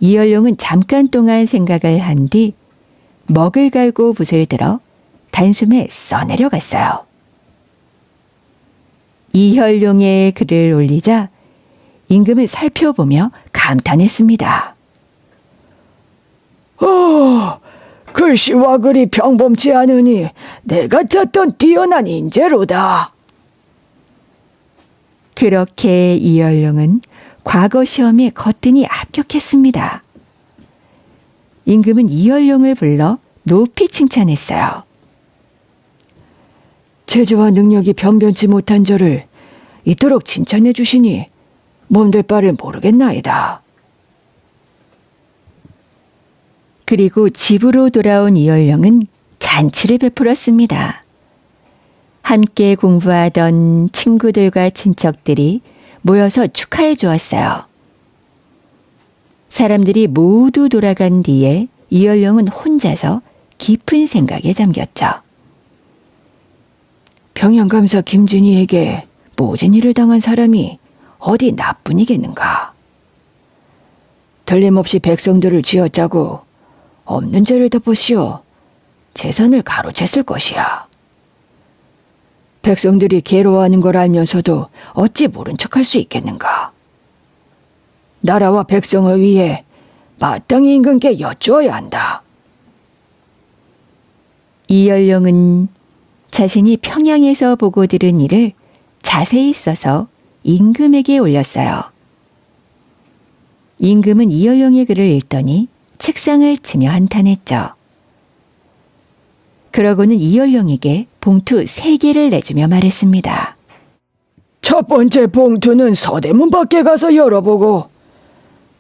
이열룡은 잠깐 동안 생각을 한 뒤 먹을 갈고 붓을 들어 단숨에 써내려갔어요. 이열룡의 글을 올리자 임금을 살펴보며 감탄했습니다. 글씨와 글이 평범치 않으니 내가 찾던 뛰어난 인재로다. 그렇게 이열룡은 과거 시험에 거뜬히 합격했습니다. 임금은 이열룡을 불러 높이 칭찬했어요. 재주와 능력이 변변치 못한 저를 이토록 칭찬해 주시니 몸될 바를 모르겠나이다. 그리고 집으로 돌아온 이열룡은 잔치를 베풀었습니다. 함께 공부하던 친구들과 친척들이 모여서 축하해 주었어요. 사람들이 모두 돌아간 뒤에 이열룡은 혼자서 깊은 생각에 잠겼죠. 평양감사 김준희에게 모진 일을 당한 사람이 어디 나뿐이겠는가. 틀림없이 백성들을 쥐어짜고 없는 죄를 덮어씌워 재산을 가로챘을 것이야. 백성들이 괴로워하는 걸 알면서도 어찌 모른 척할 수 있겠는가. 나라와 백성을 위해 마땅히 임금께 여쭈어야 한다. 이열룡은 자신이 평양에서 보고 들은 일을 자세히 써서 임금에게 올렸어요. 임금은 이열룡의 글을 읽더니 책상을 치며 한탄했죠. 그러고는 이열룡에게 봉투 3개를 내주며 말했습니다. 첫 번째 봉투는 서대문 밖에 가서 열어보고,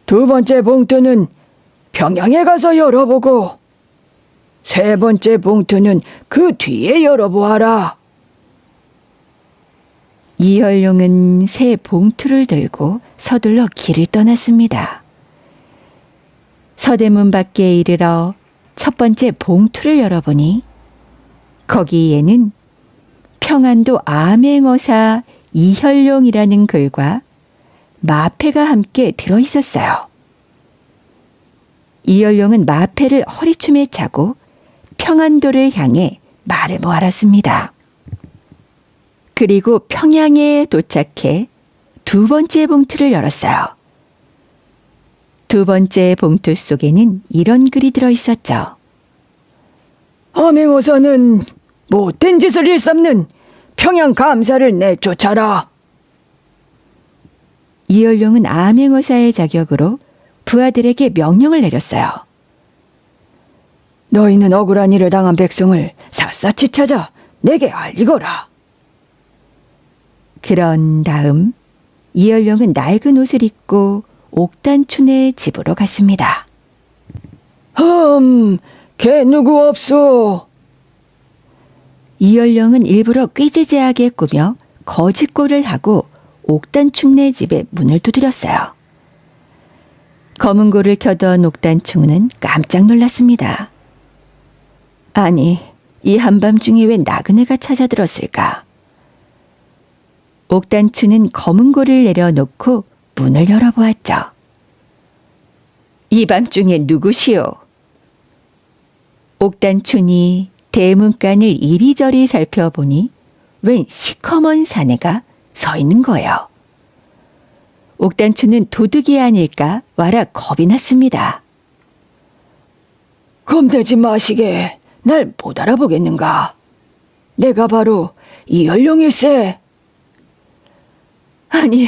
두 번째 봉투는 평양에 가서 열어보고, 세 번째 봉투는 그 뒤에 열어보아라. 이열룡은 새 봉투를 들고 서둘러 길을 떠났습니다. 서대문 밖에 이르러 첫 번째 봉투를 열어보니 거기에는 평안도 암행어사 이열룡이라는 글과 마패가 함께 들어있었어요. 이열룡은 마패를 허리춤에 차고 평안도를 향해 말을 모았습니다. 그리고 평양에 도착해 두 번째 봉투를 열었어요. 두 번째 봉투 속에는 이런 글이 들어 있었죠. 암행어사는 못된 짓을 일삼는 평양 감사를 내쫓아라. 이열룡은 암행어사의 자격으로 부하들에게 명령을 내렸어요. 너희는 억울한 일을 당한 백성을 샅샅이 찾아 내게 알리거라. 그런 다음 이열룡은 낡은 옷을 입고 옥단춘의 집으로 갔습니다. 걔 누구 없소? 이열룡은 일부러 꾀지지하게 꾸며 거짓골을 하고 옥단춘네 집에 문을 두드렸어요. 검은고를 켜던 옥단춘은 깜짝 놀랐습니다. 아니, 이 한밤중에 왜 나그네가 찾아들었을까? 옥단춘은 검은고를 내려놓고 문을 열어보았죠. 이 밤중에 누구시오? 옥단춘이 대문간을 이리저리 살펴보니 웬 시커먼 사내가 서 있는 거예요. 옥단춘은 도둑이 아닐까 와라 겁이 났습니다. 겁내지 마시게. 날 못 알아보겠는가? 내가 바로 이열룡일세. 아니,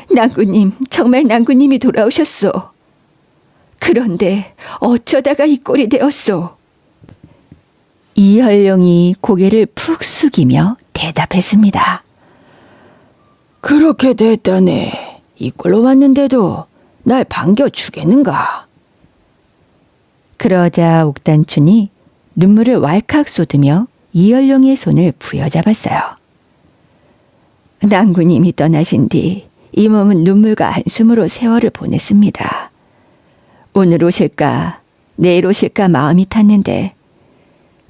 낭구님, 정말 낭구님이 돌아오셨소. 그런데 어쩌다가 이 꼴이 되었소? 이열룡이 고개를 푹 숙이며 대답했습니다. 그렇게 됐다네. 이꼴로 왔는데도 날 반겨주겠는가? 그러자 옥단춘이 눈물을 왈칵 쏟으며 이열룡의 손을 부여잡았어요. 낭구님이 떠나신 뒤 이 몸은 눈물과 한숨으로 세월을 보냈습니다. 오늘 오실까 내일 오실까 마음이 탔는데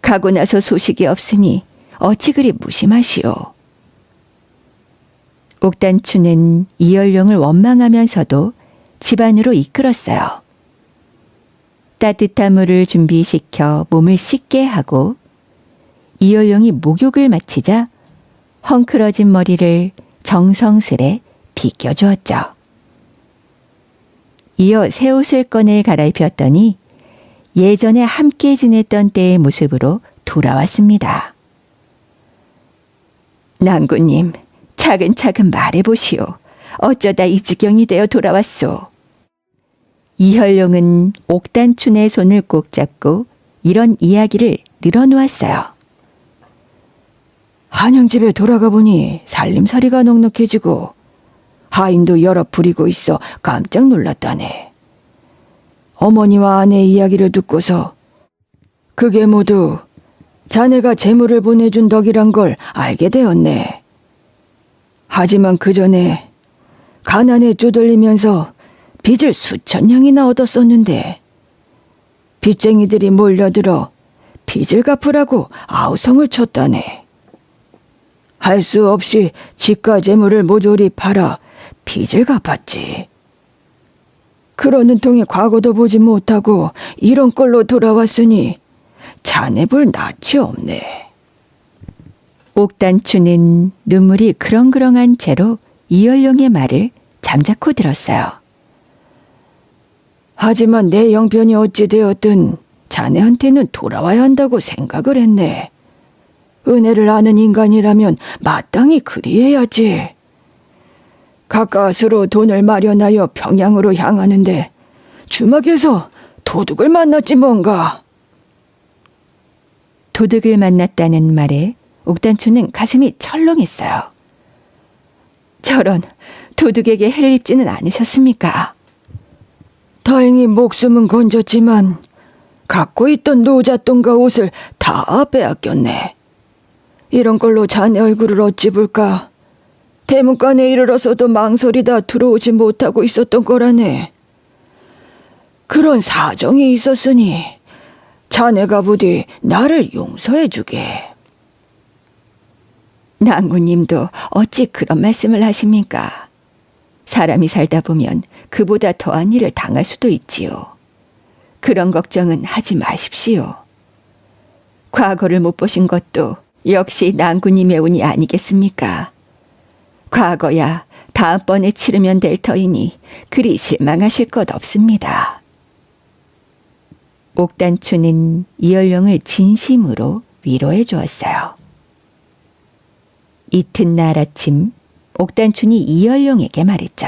가고 나서 소식이 없으니 어찌 그리 무심하시오. 옥단춘은 이열룡을 원망하면서도 집 안으로 이끌었어요. 따뜻한 물을 준비시켜 몸을 씻게 하고 이열룡이 목욕을 마치자 헝클어진 머리를 정성스레 빗겨주었죠. 이어 새 옷을 꺼내 갈아입혔더니 예전에 함께 지냈던 때의 모습으로 돌아왔습니다. 낭구님, 차근차근 말해보시오. 어쩌다 이 지경이 되어 돌아왔소. 이열룡은 옥단춘의 손을 꼭 잡고 이런 이야기를 늘어놓았어요. 한영집에 돌아가 보니 살림살이가 넉넉해지고 하인도 여러 부리고 있어 깜짝 놀랐다네. 어머니와 아내의 이야기를 듣고서 그게 모두 자네가 재물을 보내준 덕이란 걸 알게 되었네. 하지만 그 전에 가난에 쪼들리면서 빚을 수천 냥이나 얻었었는데 빚쟁이들이 몰려들어 빚을 갚으라고 아우성을 쳤다네. 할 수 없이 집과 재물을 모조리 팔아 빚을 갚았지. 그러는 통에 과거도 보지 못하고 이런 꼴로 돌아왔으니 자네 볼 낯이 없네. 옥단춘은 눈물이 그렁그렁한 채로 이열룡의 말을 잠자코 들었어요. 하지만 내 형편이 어찌 되었든 자네한테는 돌아와야 한다고 생각을 했네. 은혜를 아는 인간이라면 마땅히 그리해야지. 가까스로 돈을 마련하여 평양으로 향하는데 주막에서 도둑을 만났지 뭔가. 도둑을 만났다는 말에 옥단춘은 가슴이 철렁했어요. 저런 도둑에게 해를 입지는 않으셨습니까? 다행히 목숨은 건졌지만 갖고 있던 노잣돈과 옷을 다 빼앗겼네. 이런 걸로 자네 얼굴을 어찌 볼까. 대문간에 이르러서도 망설이다 들어오지 못하고 있었던 거라네. 그런 사정이 있었으니 자네가 부디 나를 용서해 주게. 낭구님도 어찌 그런 말씀을 하십니까? 사람이 살다 보면 그보다 더한 일을 당할 수도 있지요. 그런 걱정은 하지 마십시오. 과거를 못 보신 것도 역시 낭구님의 운이 아니겠습니까? 과거야 다음번에 치르면 될 터이니 그리 실망하실 것 없습니다. 옥단추는 이열령을 진심으로 위로해 주었어요. 이튿날 아침 옥단춘이 이열령에게 말했죠.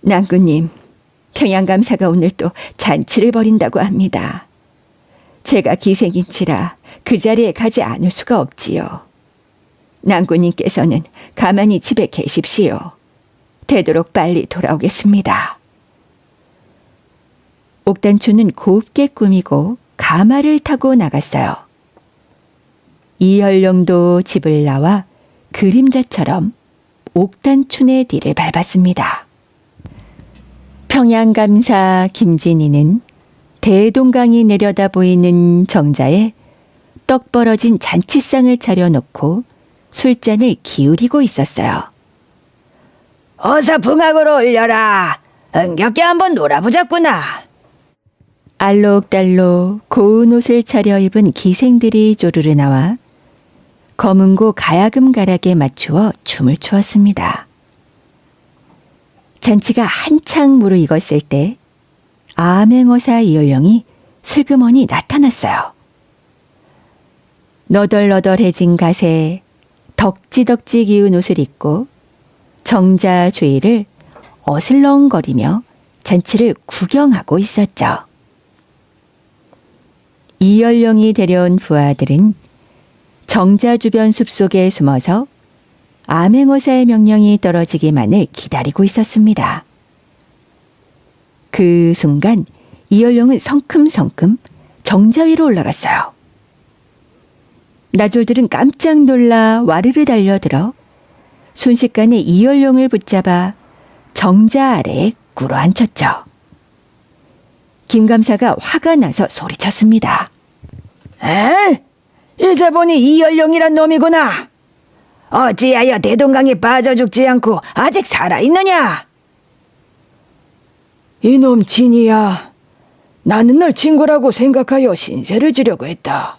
낭구님, 평양감사가 오늘 또 잔치를 벌인다고 합니다. 제가 기생인지라 그 자리에 가지 않을 수가 없지요. 낭구님께서는 가만히 집에 계십시오. 되도록 빨리 돌아오겠습니다. 옥단추는 곱게 꾸미고 가마를 타고 나갔어요. 이열령도 집을 나와 그림자처럼 옥단춘의 뒤를 밟았습니다. 평양감사 김진희는 대동강이 내려다 보이는 정자에 떡 벌어진 잔치상을 차려놓고 술잔을 기울이고 있었어요. 어서 풍악으로 올려라. 흥겹게 한번 놀아보자꾸나. 알록달록 고운 옷을 차려입은 기생들이 조르르 나와 검은고 가야금 가락에 맞추어 춤을 추었습니다. 잔치가 한창 무르익었을 때 암행어사 이열령이 슬그머니 나타났어요. 너덜너덜해진 갓에 덕지덕지 기운 옷을 입고 정자 주위를 어슬렁거리며 잔치를 구경하고 있었죠. 이열령이 데려온 부하들은 정자 주변 숲속에 숨어서 암행어사의 명령이 떨어지기만을 기다리고 있었습니다. 그 순간 이열령은 성큼성큼 정자 위로 올라갔어요. 나졸들은 깜짝 놀라 와르르 달려들어 순식간에 이열령을 붙잡아 정자 아래에 꿇어앉혔죠. 김감사가 화가 나서 소리쳤습니다. 에? 이제 보니 이열령이란 놈이구나. 어찌하여 대동강에 빠져 죽지 않고 아직 살아있느냐? 이놈 진이야. 나는 널 친구라고 생각하여 신세를 지려고 했다.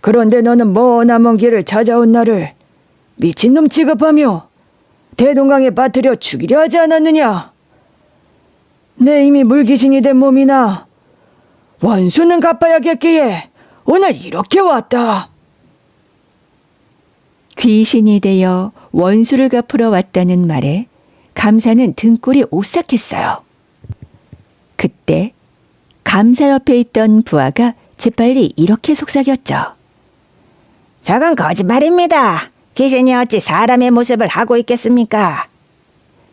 그런데 너는 머나먼 길을 찾아온 나를 미친놈 취급하며 대동강에 빠뜨려 죽이려 하지 않았느냐? 내 이미 물귀신이 된 몸이나 원수는 갚아야겠기에 오늘 이렇게 왔다. 귀신이 되어 원수를 갚으러 왔다는 말에 감사는 등골이 오싹했어요. 그때 감사 옆에 있던 부하가 재빨리 이렇게 속삭였죠. 저건 거짓말입니다. 귀신이 어찌 사람의 모습을 하고 있겠습니까?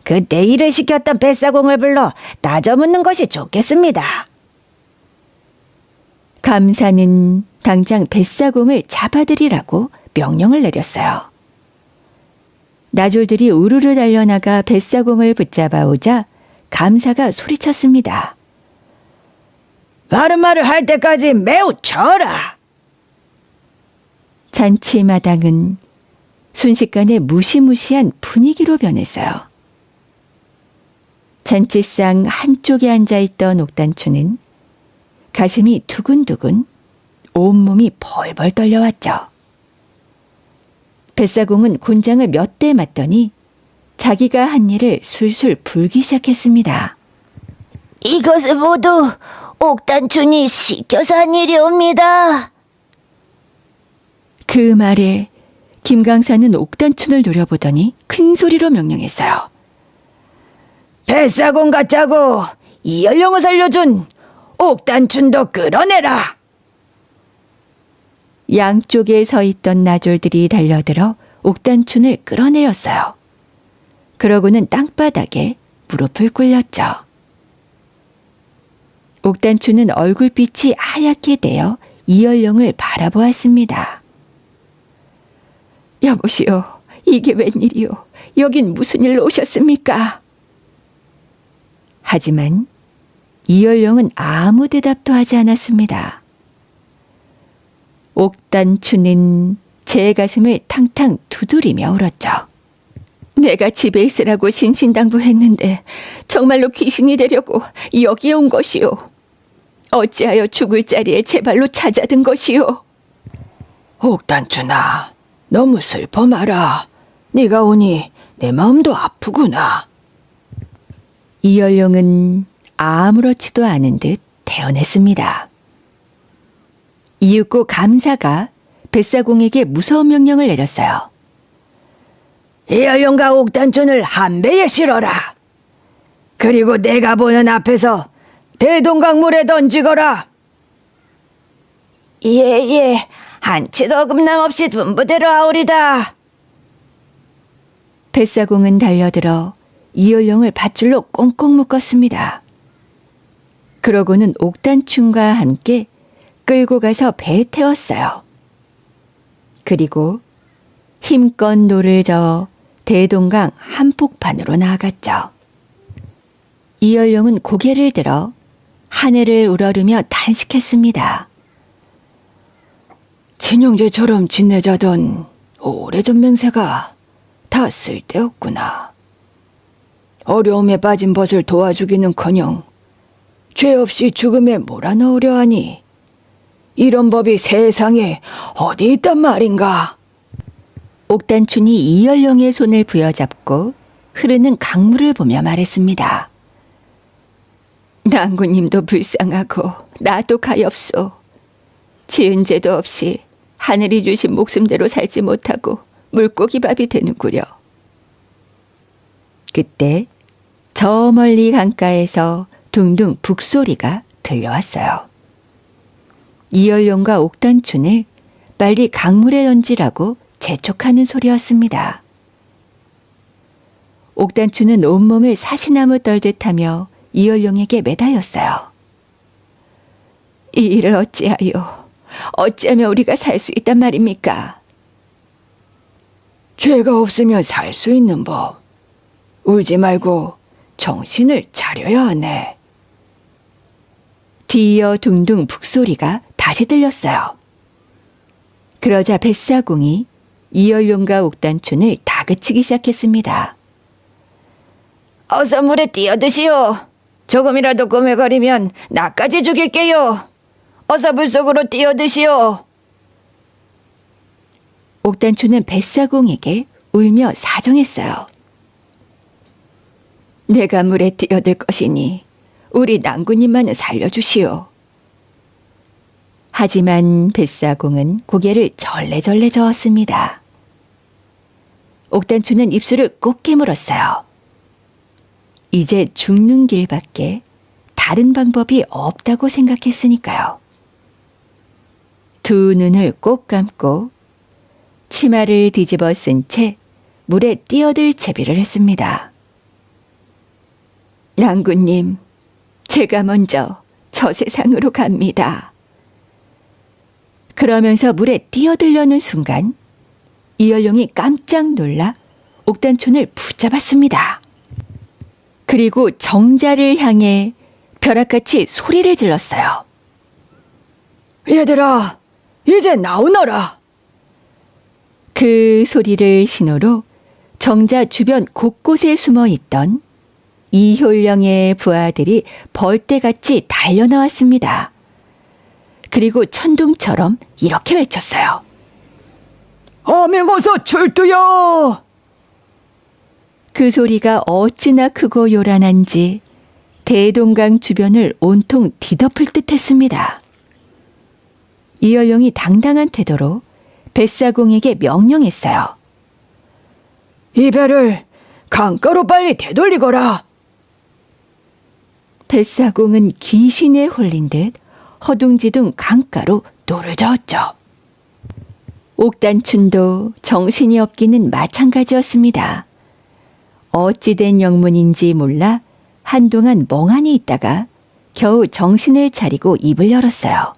그때 일을 시켰던 뱃사공을 불러 따져 묻는 것이 좋겠습니다. 감사는 당장 뱃사공을 잡아들이라고 명령을 내렸어요. 나졸들이 우르르 달려나가 뱃사공을 붙잡아 오자 감사가 소리쳤습니다. 바른 말을 할 때까지 매우 쳐라. 잔치마당은 순식간에 무시무시한 분위기로 변했어요. 잔치상 한쪽에 앉아있던 옥단추는 가슴이 두근두근 온몸이 벌벌 떨려왔죠. 뱃사공은 곤장을 몇 대 맞더니 자기가 한 일을 술술 불기 시작했습니다. 이것을 모두 옥단춘이 시켜서 한 일이옵니다. 그 말에 김강사는 옥단춘을 노려보더니 큰 소리로 명령했어요. 뱃사공 갖자고 이열령을 살려준 옥단춘도 끌어내라. 양쪽에 서 있던 나졸들이 달려들어 옥단춘을 끌어내렸어요. 그러고는 땅바닥에 무릎을 꿇렸죠. 옥단춘은 얼굴빛이 하얗게 되어 이열령을 바라보았습니다. 여보시오, 이게 웬일이오? 여긴 무슨 일로 오셨습니까? 하지만 이열령은 아무 대답도 하지 않았습니다. 옥단추는 제 가슴을 탕탕 두드리며 울었죠. 내가 집에 있으라고 신신당부했는데 정말로 귀신이 되려고 여기에 온 것이오. 어찌하여 죽을 자리에 제 발로 찾아든 것이오. 옥단춘아, 너무 슬퍼 마라. 네가 오니 내 마음도 아프구나. 이열룡은 아무렇지도 않은 듯 대언했습니다. 이윽고 감사가 뱃사공에게 무서운 명령을 내렸어요. 이열룡과 옥단춘을 한 배에 실어라. 그리고 내가 보는 앞에서 대동강물에 던지거라. 예, 한치도 어긋남 없이 분부대로 하오리다. 뱃사공은 달려들어 이열룡을 밧줄로 꽁꽁 묶었습니다. 그러고는 옥단춘과 함께 끌고 가서 배에 태웠어요. 그리고 힘껏 노를 저어 대동강 한복판으로 나아갔죠. 이열룡은 고개를 들어 하늘을 우러르며 단식했습니다. 진영제처럼 지내자던 오래전 맹세가 다 쓸데없구나. 어려움에 빠진 벗을 도와주기는커녕 죄 없이 죽음에 몰아넣으려 하니 이런 법이 세상에 어디 있단 말인가. 옥단춘이 이열룡의 손을 부여잡고 흐르는 강물을 보며 말했습니다. 낭구님도 불쌍하고 나도 가엾소. 지은 죄도 없이 하늘이 주신 목숨대로 살지 못하고 물고기 밥이 되는구려. 그때 저 멀리 강가에서 둥둥 북소리가 들려왔어요. 이열룡과 옥단춘을 빨리 강물에 던지라고 재촉하는 소리였습니다. 옥단춘은 온몸을 사시나무 떨듯하며 이열룡에게 매달렸어요. 이 일을 어찌하여, 어찌하면 우리가 살 수 있단 말입니까? 죄가 없으면 살 수 있는 법. 울지 말고 정신을 차려야 하네. 뒤이어 둥둥 북소리가 다시 들렸어요. 그러자 뱃사공이 이열룡과 옥단춘을 다그치기 시작했습니다. 어서 물에 뛰어드시오. 조금이라도 꾸물거리면 나까지 죽일게요. 어서 물속으로 뛰어드시오. 옥단춘은 뱃사공에게 울며 사정했어요. 내가 물에 뛰어들 것이니 우리 낭구님만은 살려주시오. 하지만 뱃사공은 고개를 절레절레 저었습니다. 옥단춘은 입술을 꼭 깨물었어요. 이제 죽는 길밖에 다른 방법이 없다고 생각했으니까요. 두 눈을 꼭 감고 치마를 뒤집어 쓴 채 물에 뛰어들 채비를 했습니다. 낭구님, 제가 먼저 저 세상으로 갑니다. 그러면서 물에 뛰어들려는 순간 이열룡이 깜짝 놀라 옥단춘을 붙잡았습니다. 그리고 정자를 향해 벼락같이 소리를 질렀어요. 얘들아, 이제 나오너라. 그 소리를 신호로 정자 주변 곳곳에 숨어 있던 이효령의 부하들이 벌떼같이 달려나왔습니다. 그리고 천둥처럼 이렇게 외쳤어요. 어명어서 출두여! 그 소리가 어찌나 크고 요란한지 대동강 주변을 온통 뒤덮을 듯 했습니다. 이열룡이 당당한 태도로 뱃사공에게 명령했어요. 이 배를 강가로 빨리 되돌리거라. 뱃사공은 귀신에 홀린 듯 허둥지둥 강가로 노를 저었죠. 옥단춘도 정신이 없기는 마찬가지였습니다. 어찌된 영문인지 몰라 한동안 멍하니 있다가 겨우 정신을 차리고 입을 열었어요.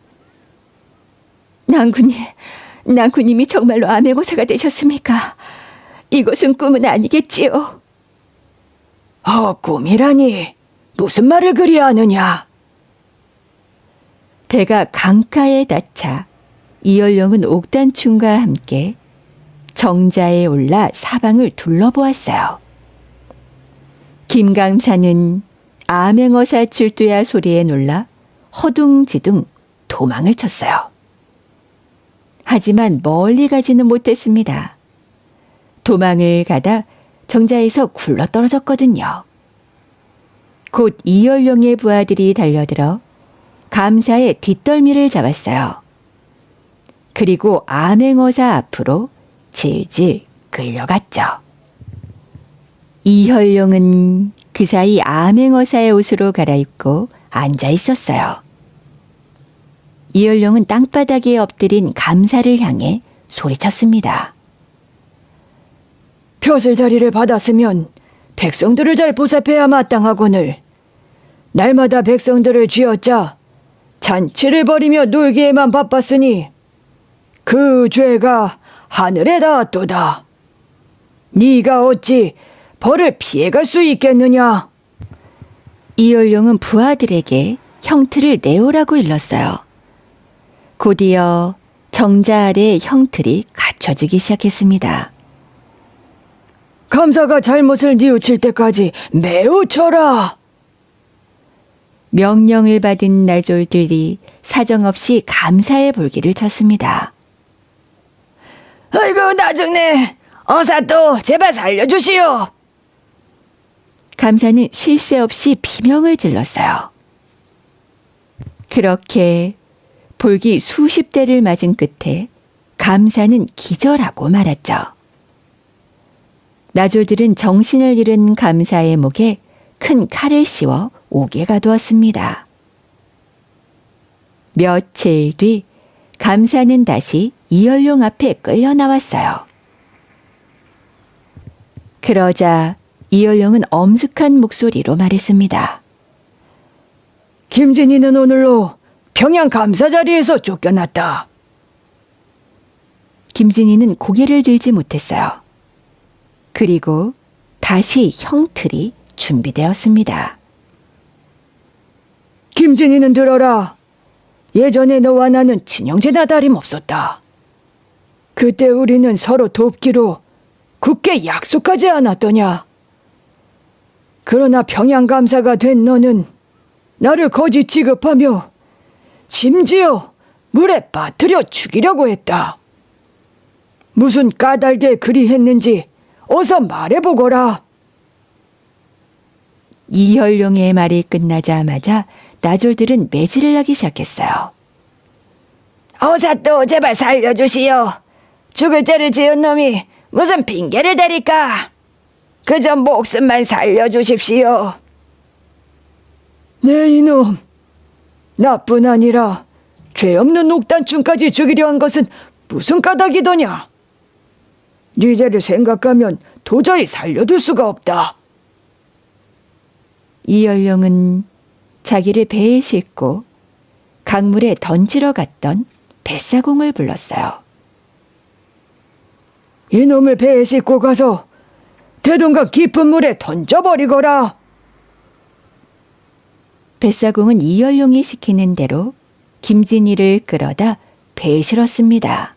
낭구님이 정말로 암행어사가 되셨습니까? 이것은 꿈은 아니겠지요? 꿈이라니 무슨 말을 그리 하느냐. 배가 강가에 닿자 이열룡은 옥단춘과 함께 정자에 올라 사방을 둘러보았어요. 김감사는 암행어사 출두야 소리에 놀라 허둥지둥 도망을 쳤어요. 하지만 멀리 가지는 못했습니다. 도망을 가다 정자에서 굴러떨어졌거든요. 곧 이열령의 부하들이 달려들어 감사의 뒷덜미를 잡았어요. 그리고 암행어사 앞으로 질질 끌려갔죠. 이열령은 그 사이 암행어사의 옷으로 갈아입고 앉아 있었어요. 이열령은 땅바닥에 엎드린 감사를 향해 소리쳤습니다. 벼슬 자리를 받았으면 백성들을 잘 보살펴야 마땅하거늘 날마다 백성들을 쥐어짜 잔치를 벌이며 놀기에만 바빴으니 그 죄가 하늘에 닿았도다. 네가 어찌 벌을 피해갈 수 있겠느냐? 이열령은 부하들에게 형틀을 내오라고 일렀어요. 곧이어 정자 아래 형틀이 갖춰지기 시작했습니다. 감사가 잘못을 뉘우칠 때까지 매우 쳐라. 명령을 받은 나졸들이 사정없이 감사의 볼기를 쳤습니다. 아이고 나중네 어사또 제발 살려주시오. 감사는 쉴 새 없이 비명을 질렀어요. 그렇게 볼기 수십 대를 맞은 끝에 감사는 기절하고 말았죠. 나졸들은 정신을 잃은 감사의 목에 큰 칼을 씌워 옥에 가두었습니다. 며칠 뒤 감사는 다시 이열용 앞에 끌려 나왔어요. 그러자 이열용은 엄숙한 목소리로 말했습니다. 김진희는 오늘로 평양 감사 자리에서 쫓겨났다. 김진희는 고개를 들지 못했어요. 그리고 다시 형틀이 준비되었습니다. 김진희는 들어라. 예전에 너와 나는 친형제나 다름없었다. 그때 우리는 서로 돕기로 굳게 약속하지 않았더냐. 그러나 평양감사가 된 너는 나를 거짓 취급하며 심지어 물에 빠뜨려 죽이려고 했다. 무슨 까닭에 그리 했는지 어서 말해보거라. 이열용의 말이 끝나자마자 나졸들은 매질을 하기 시작했어요. 어사또 제발 살려주시오. 죽을 죄를 지은 놈이 무슨 핑계를 대리까. 그저 목숨만 살려주십시오. 네 이놈, 나뿐 아니라 죄 없는 옥단충까지 죽이려 한 것은 무슨 까닭이더냐. 네 죄를 생각하면 도저히 살려둘 수가 없다. 이열용은 자기를 배에 싣고 강물에 던지러 갔던 뱃사공을 불렀어요. 이놈을 배에 싣고 가서 대동강 깊은 물에 던져버리거라. 뱃사공은 이열용이 시키는 대로 김진희를 끌어다 배에 실었습니다.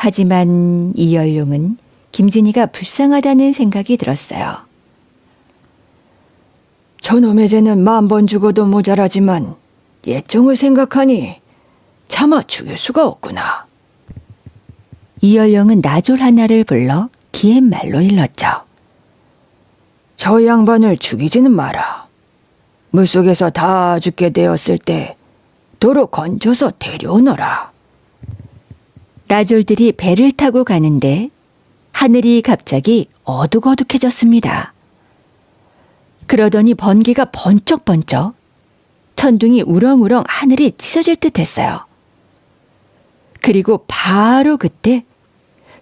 하지만 이열용은 김진희가 불쌍하다는 생각이 들었어요. 저놈의 죄는 10,000번 죽어도 모자라지만 예정을 생각하니 차마 죽일 수가 없구나. 이열용은 나졸 하나를 불러 기앰말로 일렀죠. 저 양반을 죽이지는 마라. 물속에서 다 죽게 되었을 때 도로 건져서 데려오너라. 나졸들이 배를 타고 가는데 하늘이 갑자기 어둑어둑해졌습니다. 그러더니 번개가 번쩍번쩍, 천둥이 우렁우렁 하늘이 찢어질 듯 했어요. 그리고 바로 그때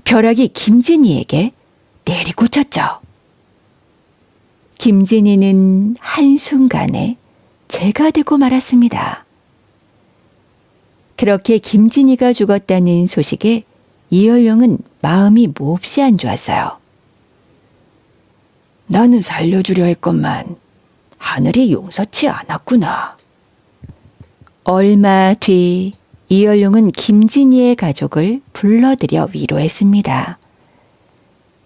벼락이 김진희에게 내리꽂혔죠. 김진희는 한순간에 재가 되고 말았습니다. 그렇게 김진희가 죽었다는 소식에 이열령은 마음이 몹시 안 좋았어요. 나는 살려주려 했건만 하늘이 용서치 않았구나. 얼마 뒤 이열용은 김진희의 가족을 불러들여 위로했습니다.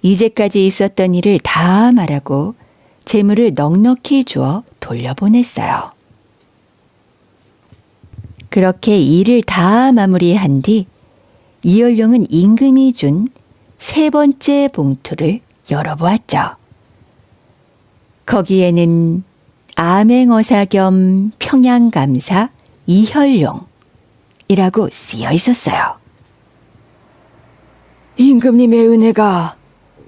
이제까지 있었던 일을 다 말하고 재물을 넉넉히 주어 돌려보냈어요. 그렇게 일을 다 마무리한 뒤 이열용은 임금이 준 3번째 봉투를 열어보았죠. 거기에는 암행어사 겸 평양감사 이혈용이라고 쓰여 있었어요. 임금님의 은혜가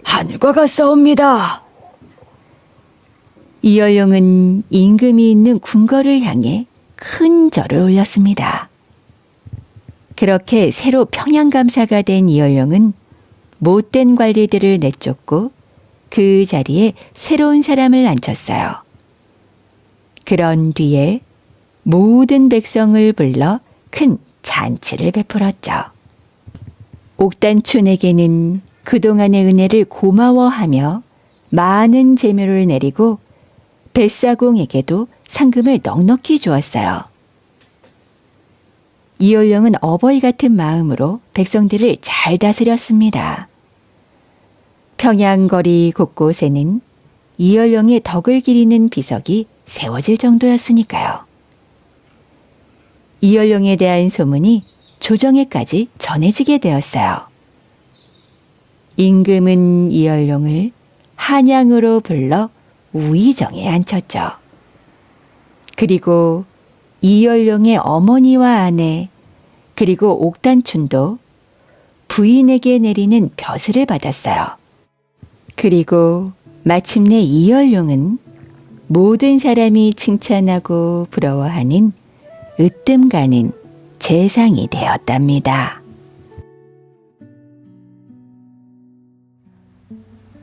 하늘과 같사옵니다. 이혈용은 임금이 있는 궁궐을 향해 큰 절을 올렸습니다. 그렇게 새로 평양감사가 된 이혈용은 못된 관리들을 내쫓고 그 자리에 새로운 사람을 앉혔어요. 그런 뒤에 모든 백성을 불러 큰 잔치를 베풀었죠. 옥단춘에게는 그동안의 은혜를 고마워하며 많은 제묘를 내리고 뱃사공에게도 상금을 넉넉히 주었어요. 이혈용은 어버이 같은 마음으로 백성들을 잘 다스렸습니다. 평양거리 곳곳에는 이혈용의 덕을 기리는 비석이 세워질 정도였으니까요. 이혈용에 대한 소문이 조정에까지 전해지게 되었어요. 임금은 이혈용을 한양으로 불러 우의정에 앉혔죠. 그리고 이혈용의 어머니와 아내 그리고 옥단춘도 부인에게 내리는 벼슬을 받았어요. 그리고 마침내 이혈용은 모든 사람이 칭찬하고 부러워하는 으뜸 가는 재상이 되었답니다.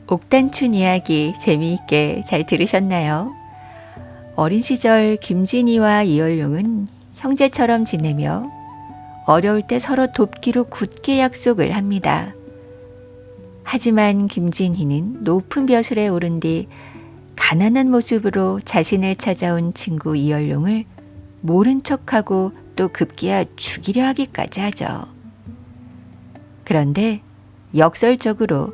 옥단춘 이야기 재미있게 잘 들으셨나요? 어린 시절 김진이와 이혈용은 형제처럼 지내며 어려울 때 서로 돕기로 굳게 약속을 합니다. 하지만 김진희는 높은 벼슬에 오른 뒤 가난한 모습으로 자신을 찾아온 친구 이혈용을 모른 척하고 또 급기야 죽이려 하기까지 하죠. 그런데 역설적으로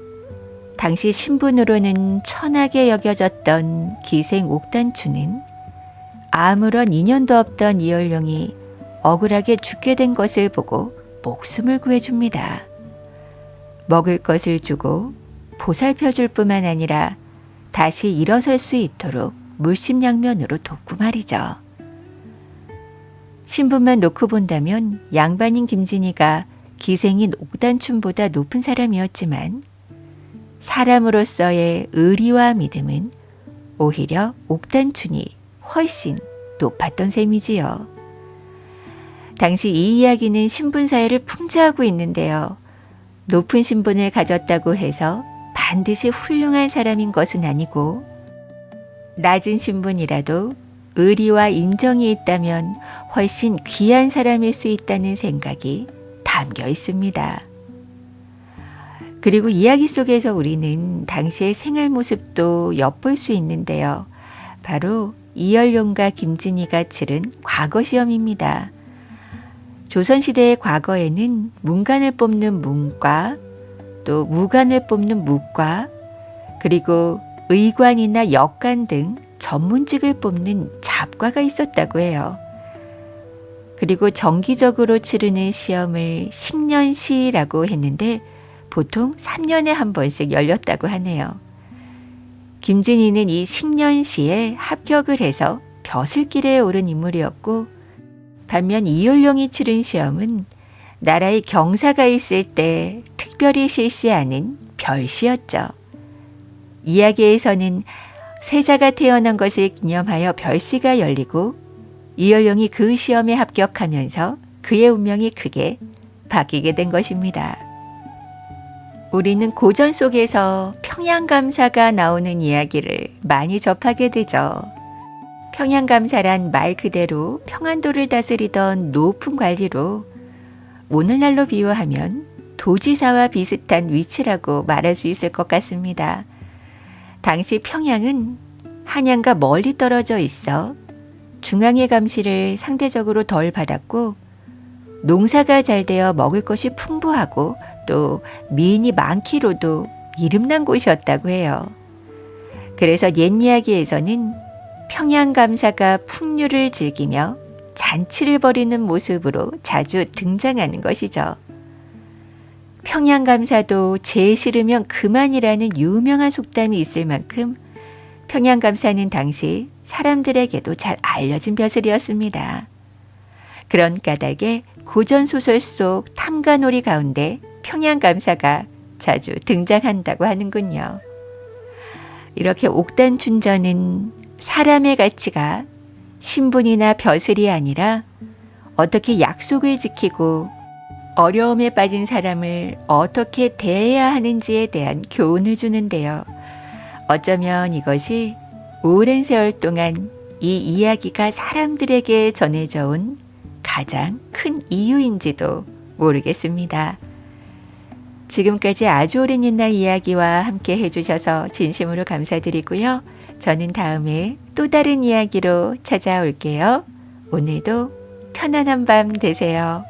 당시 신분으로는 천하게 여겨졌던 기생 옥단춘은 아무런 인연도 없던 이혈용이 억울하게 죽게 된 것을 보고 목숨을 구해줍니다. 먹을 것을 주고 보살펴줄 뿐만 아니라 다시 일어설 수 있도록 물심양면으로 돕고 말이죠. 신분만 놓고 본다면 양반인 김진희가 기생인 옥단춘보다 높은 사람이었지만 사람으로서의 의리와 믿음은 오히려 옥단춘이 훨씬 높았던 셈이지요. 당시 이 이야기는 신분사회를 풍자하고 있는데요. 높은 신분을 가졌다고 해서 반드시 훌륭한 사람인 것은 아니고 낮은 신분이라도 의리와 인정이 있다면 훨씬 귀한 사람일 수 있다는 생각이 담겨 있습니다. 그리고 이야기 속에서 우리는 당시의 생활 모습도 엿볼 수 있는데요. 바로 이혈용과 김진희가 치른 과거 시험입니다. 조선시대의 과거에는 문관을 뽑는 문과, 또 무관을 뽑는 무과, 그리고 의관이나 역관 등 전문직을 뽑는 잡과가 있었다고 해요. 그리고 정기적으로 치르는 시험을 식년시라고 했는데 보통 3년에 한 번씩 열렸다고 하네요. 김진희는 이 식년시에 합격을 해서 벼슬길에 오른 인물이었고, 반면 이혈용이 치른 시험은 나라의 경사가 있을 때 특별히 실시하는 별시였죠. 이야기에서는 세자가 태어난 것을 기념하여 별시가 열리고 이혈용이 그 시험에 합격하면서 그의 운명이 크게 바뀌게 된 것입니다. 우리는 고전 속에서 평양감사가 나오는 이야기를 많이 접하게 되죠. 평양감사란 말 그대로 평안도를 다스리던 높은 관리로 오늘날로 비유하면 도지사와 비슷한 위치라고 말할 수 있을 것 같습니다. 당시 평양은 한양과 멀리 떨어져 있어 중앙의 감시를 상대적으로 덜 받았고 농사가 잘 되어 먹을 것이 풍부하고 또 미인이 많기로도 이름난 곳이었다고 해요. 그래서 옛 이야기에서는 평양감사가 풍류를 즐기며 잔치를 벌이는 모습으로 자주 등장하는 것이죠. 평양감사도 제 싫으면 그만이라는 유명한 속담이 있을 만큼 평양감사는 당시 사람들에게도 잘 알려진 벼슬이었습니다. 그런 까닭에 고전소설 속 탐관오리 가운데 평양감사가 자주 등장한다고 하는군요. 이렇게 옥단춘전은 사람의 가치가 신분이나 벼슬이 아니라 어떻게 약속을 지키고 어려움에 빠진 사람을 어떻게 대해야 하는지에 대한 교훈을 주는데요. 어쩌면 이것이 오랜 세월 동안 이 이야기가 사람들에게 전해져 온 가장 큰 이유인지도 모르겠습니다. 지금까지 아주 오랜 옛날 이야기와 함께 해주셔서 진심으로 감사드리고요. 저는 다음에 또 다른 이야기로 찾아올게요. 오늘도 편안한 밤 되세요.